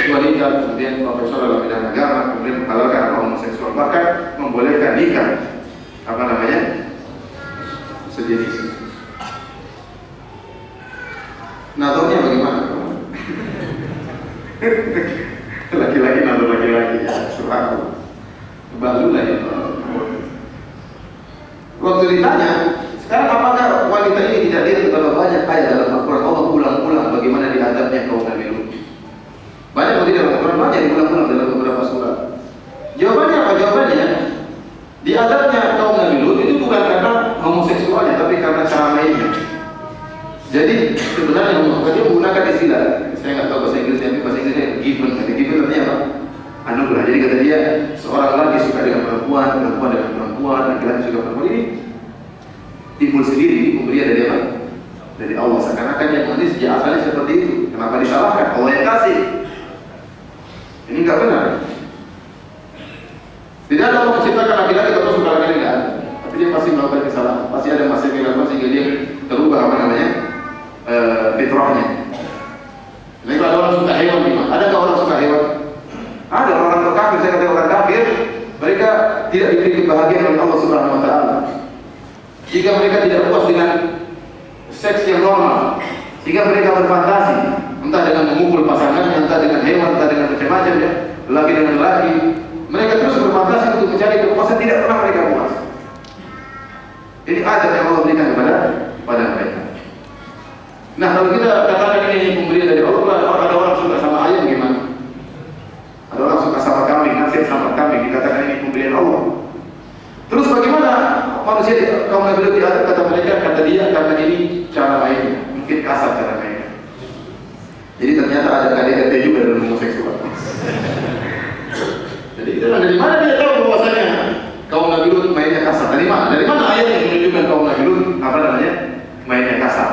wanita kemudian profesor dalam bidang agama kemudian menghalalkan apa homoseksual, bahkan membolehkan nikah apa namanya sejenis. Nazarnya bagaimana? Laki-laki nazar laki-laki ya, subhanallah. Baru lah ya. Waktu ditanya, sekarang apakah wanita ini tidak lihat betapa banyak ayat dalam Al-Quran Allah ulang-ulang bagaimana diadabnya kaum Nabi Lut? Banyak atau tidak dalam Al-Quran? Banyak diulang-ulang dalam beberapa surat. Jawabannya apa? Jawabannya diadabnya kaum Nabi Lut itu bukan karena homoseksualnya, tapi karena cara mainnya. Jadi sebenarnya dia menggunakan istilah, saya nggak tahu bahasa Inggris, tapi bahasa Inggrisnya given. Given artinya apa? Anugerah. Jadi kata dia, seorang laki suka dengan perempuan, perempuan dengan perempuan, laki-laki suka perempuan, ini timbul sendiri, pemberian dari apa? Dari Allah. Seakan-akan yang ini sejak asalnya seperti itu. Kenapa disalahkan? Allah yang kasih. Ini nggak benar. Tidak ada Allah menciptakan laki-laki atau suka laki-laki, nggak ada. Tapi dia pasti melakukan kesalahan. Pasti ada masa yang dilakukan sehingga dia terubah apa namanya fitrahnya. Jadi kalau ada orang suka hewan, gimana? Ada nggak orang suka hewan? Ada orang kafir, saya kata orang kafir, mereka tidak diberi kebahagiaan oleh Allah Subhanahu Wa Taala. Jika mereka tidak puas dengan seks yang normal, jika mereka berfantasi, entah dengan memukul pasangannya, entah dengan hewan, entah dengan macam-macam ya, laki dengan laki, mereka terus berfantasi untuk mencari kepuasan, tidak pernah mereka puas. Ini adab yang Allah berikan kepada mereka. Nah, kalau kita katakan ini pemberian dari Allah, ada orang suka sama ayam gimana? Ada orang suka sama kambing, nasi sama kambing, dikatakan ini pemberian Allah. Terus bagaimana manusia kaum Nabi Lut diadab? Kata mereka, kata dia, karena ini cara mainnya, mungkin kasar cara mainnya. Jadi ternyata ada KDRT juga dalam homoseksual. Jadi dari mana dia tahu bahwasanya kaum Nabi Lut mainnya kasar? Dari mana? Dari mana ayat yang menunjukkan kaum Nabi Lut apa namanya mainnya kasar?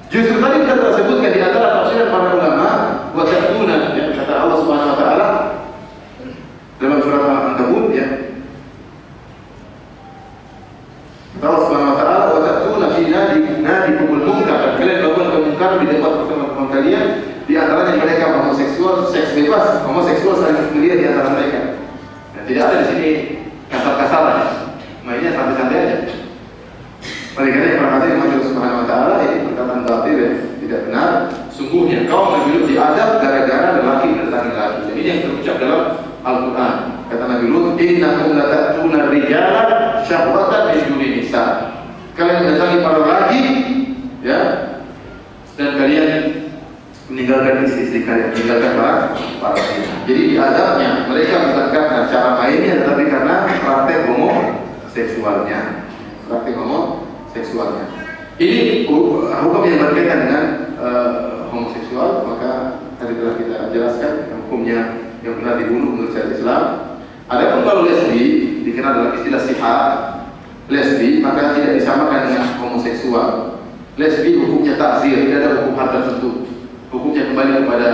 Justru tadi kita tersebutkan di antara tafsiran para ulama, wa ta'tuna, ya, kata Allah Subhanahu Wa Taala dalam surat Al-Ankabut, ya. Allah Subhanahu Wa Taala, wa ta'tuna fi nadikumul munkar, kalian melakukan kemungkaran di tempat pertemuan kalian, di antaranya mereka homoseksual, seks bebas, homoseksual saling melihat di antara mereka. Dan tidak ada di sini kasar-kasaran, mainnya santai-santai aja. Oleh karena yang perhatian Allah Subhanahu Wa Taala ini perkataan batil ya, tidak benar. Sungguhnya kaum Nabi Lut diadab gara-gara lelaki mendatangi lelaki. Dan ini yang terucap dalam Al-Quran. Kata Nabi Lut, innakum latatuna rijala syahwatan min duni nisa. Kalian mendatangi para lelaki, ya, dan kalian meninggalkan istri-istri kalian, meninggalkan para wanita. Jadi diadabnya mereka bukan karena cara mainnya, tetapi karena praktek homoseksualnya. Praktek homoseksualnya. Ini hukum yang berkaitan dengan homoseksual, maka tadi telah kita jelaskan hukumnya yang benar dibunuh menurut syariat Islam. Adapun kalau lesbi dikenal dalam istilah sihah, lesbi maka tidak disamakan dengan homoseksual. Lesbi hukumnya takzir, tidak ada hukum had tertentu. Hukumnya kembali kepada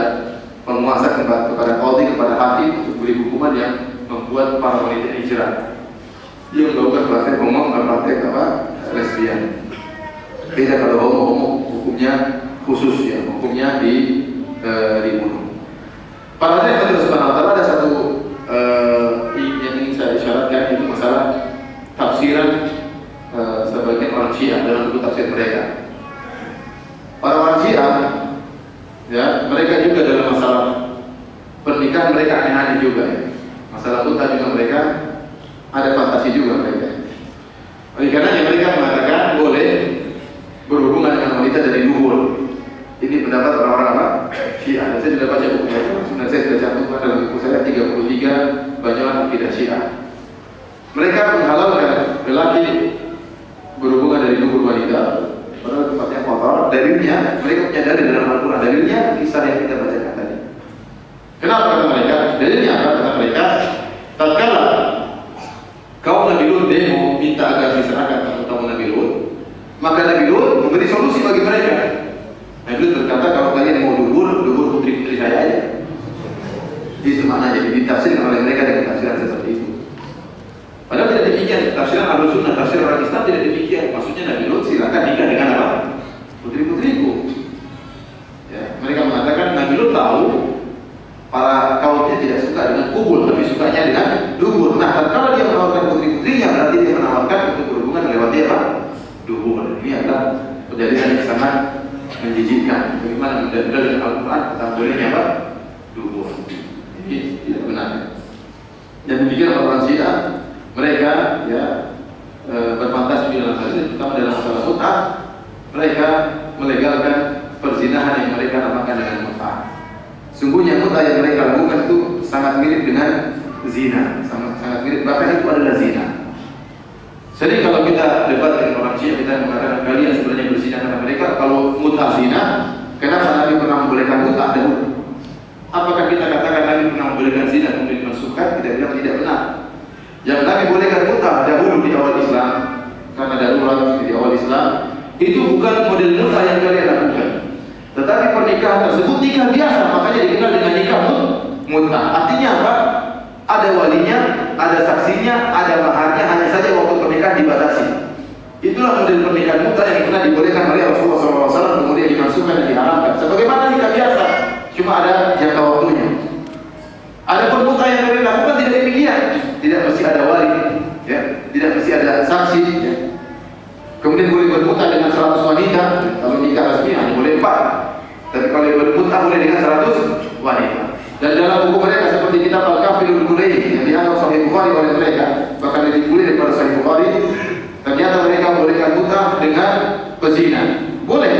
penguasa, kepada qadhi, kepada hakim untuk beri hukuman yang membuat para wanita hijrah. Dia melakukan praktek praktek apa? Lesbian. Beda kalau homo hukumnya khusus ya, hukumnya dibunuh. Pada ayat Allah Subhanahu Wa Taala ada satu yang ingin saya isyaratkan, itu masalah tafsiran buku tafsir mereka. Orang-orang Syiah, ya, mereka juga dalam masalah pernikahan mereka aneh-aneh juga, ya. Masalah muta juga mereka ada fantasi juga mereka. Oleh karenanya mereka mengatakan boleh berhubungan dengan wanita dari duhur. Ini pendapat orang-orang apa? Syiah. Dan saya sudah baca bukunya. Sebenarnya saya sudah cantumkan dalam buku saya 33 Banyuwan Akidah Syiah. Mereka menghalalkan lelaki berhubungan dari duhur wanita pada tempatnya kotor. Dalilnya mereka punya dalil dalam Al-Quran. Dalilnya kisah yang kita bacakan tadi. Kenapa kata mereka? Dalilnya apa? Kata mereka, tatkala kaum Nabi Lut demo minta agar diserahkan tamu Nabi Lut, maka Nabi Lut memberi solusi bagi mereka. Nabi Lut berkata, kalau kalian mau duhur putri-putri saya aja. Itu makna jadi ditafsirkan oleh mereka dengan tafsiran seperti itu. Padahal tidak demikian. Tafsiran Ahlus-Sunnah, tafsir orang Islam tidak demikian. Maksudnya Nabi Lut silakan nikah dengan apa? Putri-putriku. Ya, mereka mengatakan Nabi Lut tahu para kaumnya tidak suka dengan kubul, tapi sukanya dengan duhur. Nah, kalau dia menawarkan putri-putrinya, berarti dia menawarkan untuk berhubungan melewati apa? Duhur. Ini adalah pendalilan yang sangat menjijikkan. Bagaimana mendalilkan dengan Al-Quran tentang bolehnya apa? Duhur. Ini tidak benar. Dan demikian orang Syiah, mereka ya berfantasi dalam hal ini, terutama dalam masalah mut'ah. Mereka melegalkan perzinahan yang mereka namakan dengan mut'ah. Sungguhnya mut'ah yang mereka lakukan itu sangat mirip dengan zina, sangat mirip, bahkan itu adalah zina. Jadi kalau kita debat dengan orang Syiah, kita mengatakan kalian sebenarnya berzina karena mereka. Kalau mut'ah zina, kenapa Nabi pernah membolehkan mut'ah dahulu? Apakah kita katakan Nabi pernah membolehkan zina kemudian dimasukkan? Kita bilang tidak benar. Yang Nabi bolehkan mut'ah dahulu di awal Islam, karena darurat di awal Islam, itu bukan model mut'ah yang kalian lakukan. Tetapi pernikahan tersebut nikah biasa, makanya dikenal dengan nikah mut'ah. Artinya apa? Ada walinya, ada saksinya, ada maharnya, hanya saja waktu pernikahan dibatasi. Itulah model pernikahan mut'ah yang pernah dibolehkan oleh Rasulullah SAW, kemudian dimasukkan dan diharamkan. Sebagaimana nikah biasa, cuma ada jangka waktunya. Adapun mut'ah yang kalian lakukan tidak demikian, tidak mesti ada wali, ya, tidak mesti ada saksi. Ya. Kemudian boleh bermut'ah dengan 100 wanita. Kalau nikah resmi hanya boleh 4. Tapi kalau bermut'ah boleh dengan 100 wanita. Dan dalam buku mereka seperti kitab Al-Kafirul Quraisy yang dianggap Sahih Bukhari oleh mereka, bahkan lebih mulia daripada Sahih Bukhari, ternyata mereka bolehkan mut'ah dengan pezina. Boleh.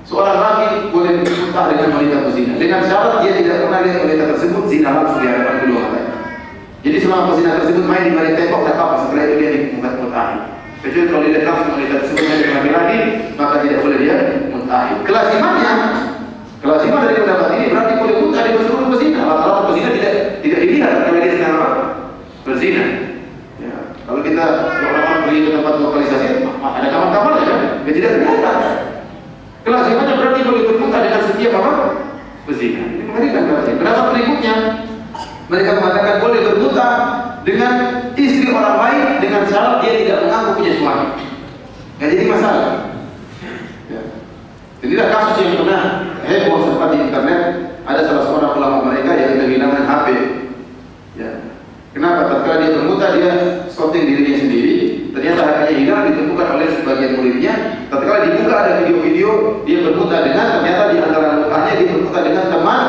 Seorang laki boleh mut'ah dengan wanita pezina dengan syarat dia tidak pernah lihat wanita tersebut zina langsung di hadapan kedua matanya. Jadi selama pezina tersebut main di balik tembok tak apa, setelah itu dia dimut'ah. Kecuali kalau dia langsung wanita tersebut main dengan laki-laki, maka tidak boleh dia mut'ah. Kelas iman dari pendapat ini berarti boleh mut'ah dengan seluruh pezina. Rata-rata pezina tidak dilihat kalau dia sedang apa? Berzina. Ya. Kalau kita orang-orang pergi ke tempat lokalisasi, ada kamar-kamarnya kan? Dia tidak kelihatan. Kelas imannya berarti boleh bermut'ah dengan setiap apa? Berzina. Ini mengerikan berarti. Pendapat berikutnya, mereka mengatakan boleh bermut'ah dengan istri orang lain dengan syarat dia tidak mengaku punya suami. Nggak jadi masalah. Ya. Inilah kasus yang pernah heboh sempat di internet. Ada salah seorang ulama mereka yang kehilangan HP. Ya. Kenapa? Tatkala dia bermut'ah dia shooting dirinya sendiri. Ternyata HP-nya hilang, ditemukan oleh sebagian muridnya. Tatkala dibuka ada video-video dia bermut'ah dengan, ternyata di antara mut'ahnya dia bermut'ah dengan teman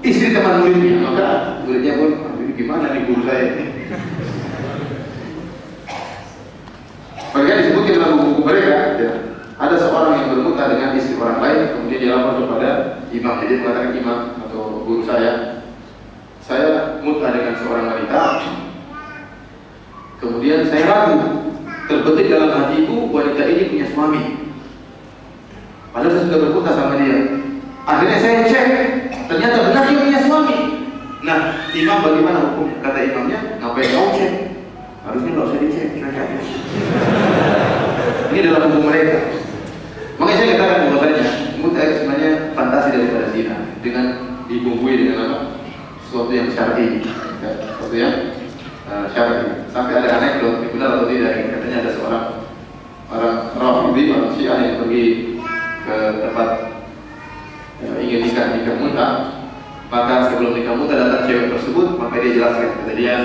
istri teman muridnya. Maka muridnya pun, gimana nih guru saya? Mereka disebutkan dalam buku mereka, ya, ada seorang yang bermut'ah dengan istri orang lain, kemudian dia lapor kepada imam. Jadi mengatakan, imam atau guru saya mut'ah dengan seorang wanita, kemudian saya ragu, terbetik dalam hatiku wanita ini punya suami. Padahal saya sudah bermut'ah sama dia. Akhirnya saya cek, ternyata benar dia punya suami. Nah, imam bagaimana hukum? Kata imamnya, ngapain kau cek? Harusnya nggak usah dicek, aja. Ini dalam hukum mereka. Makanya saya katakan bahwasanya mut'ah sebenarnya fantasi daripada zina, dengan dibumbui dengan apa? Sesuatu yang syar'i, ya, sesuatu yang syar'i. Sampai ada anekdot, benar atau tidak? Katanya ada seorang orang Rafidhi, orang Syiah yang pergi ke tempat ingin nikah mut'ah. Maka sebelum nikah mut'ah datang cewek tersebut, maka dia jelaskan, kata dia,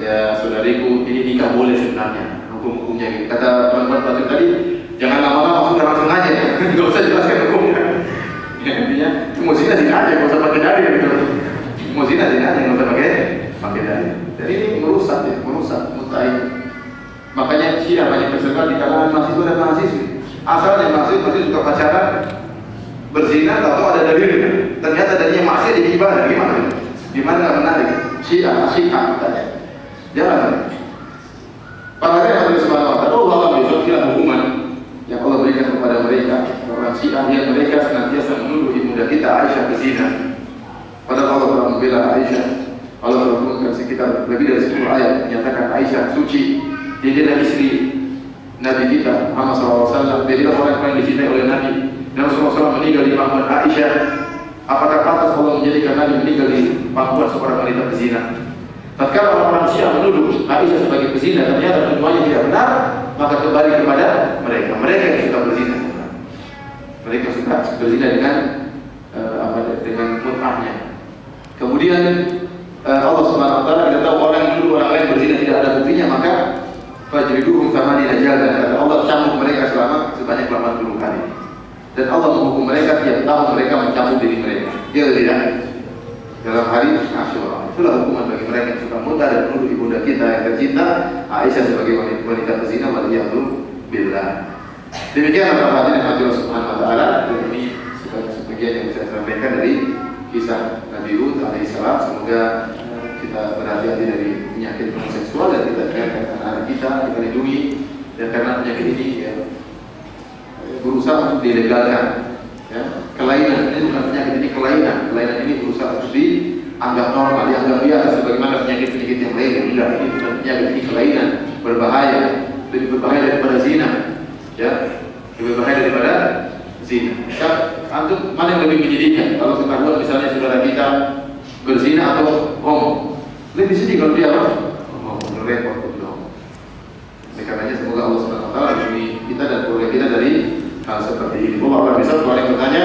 ya saudariku, ini nikah boleh sebenarnya, hukum hukumnya. Kata teman-teman pelajar tadi, jangan lama-lama sudah langsung aja, nggak usah jelaskan hukumnya. Ya, intinya mau zina zina aja, nggak usah pakai dalil gitu. Mau zina zina aja, nggak usah pakai dalil. Jadi ini merusak ya, merusak mutai. Makanya Syiah banyak tersebar di kalangan mahasiswa dan mahasiswi. Asalnya mahasiswa suka pacaran, berzina, atau ada dalilnya. Ternyata dalilnya masih di ibadah, gimana? Gimana nggak menarik? Syiah, katanya. Jangan. Para Allah Subhanahu wa taala, Allah memberikan hukuman yang Allah berikan kepada mereka, orang Syiah yang mereka senantiasa menuduh ibunda kita Aisyah berzina. Padahal Allah telah membela Aisyah. Allah telah menurunkan sekitar lebih dari 10 ayat menyatakan Aisyah suci. Dia adalah istri Nabi kita Muhammad SAW. Dia adalah orang yang paling dicintai oleh Nabi. Dan Rasulullah SAW meninggal di pangkuan Aisyah. Apakah pantas Allah menjadikan Nabi meninggal di pangkuan seorang wanita berzina? Tatkala orang-orang Syiah menuduh Aisyah sebagai pezina, ternyata tujuannya tidak benar, maka kembali kepada mereka. Mereka yang suka berzina. Mereka suka berzina dengan mut'ahnya. Kemudian Allah Subhanahu wa taala, kita tahu orang yang menuduh orang lain berzina tidak ada buktinya, maka fajriduhum thamanina jaldan. Kata Allah, cambuk mereka sebanyak 80 kali. Dan Allah menghukum mereka tiap tahun mereka mencambuk diri mereka. Dia tidak dalam hari Asyura. Itulah hukuman bagi mereka yang suka muda dan menuduh ibunda kita yang tercinta Aisyah sebagai wanita berzina. Waliyahzubillah. Demikian para hadirin Allah Subhanahu wa taala. Ini sebagian yang bisa saya sampaikan dari kisah Nabi Hud alaihissalam. Semoga kita berhati-hati dari penyakit homoseksual dan kita jaga anak-anak kita lindungi. Dan karena penyakit ini ya, berusaha untuk dilegalkan. Ya, kelainan ini bukan penyakit, ini kelainan. Kelainan ini berusaha untuk dianggap normal, dianggap biasa sebagaimana penyakit-penyakit yang lain. Enggak, ini bukan penyakit, ini kelainan, berbahaya, lebih berbahaya daripada zina. Ya, lebih berbahaya daripada zina. Ya, antum mana yang lebih menyedihkan? Kalau ketahuan misalnya saudara kita berzina atau homo, lebih sedih kalau dia homo, repot dong. Oleh karenanya semoga Allah Subhanahu wa taala melindungi kita dan keluarga kita dari hal seperti ini. Allah bisa, kalau ada yang bertanya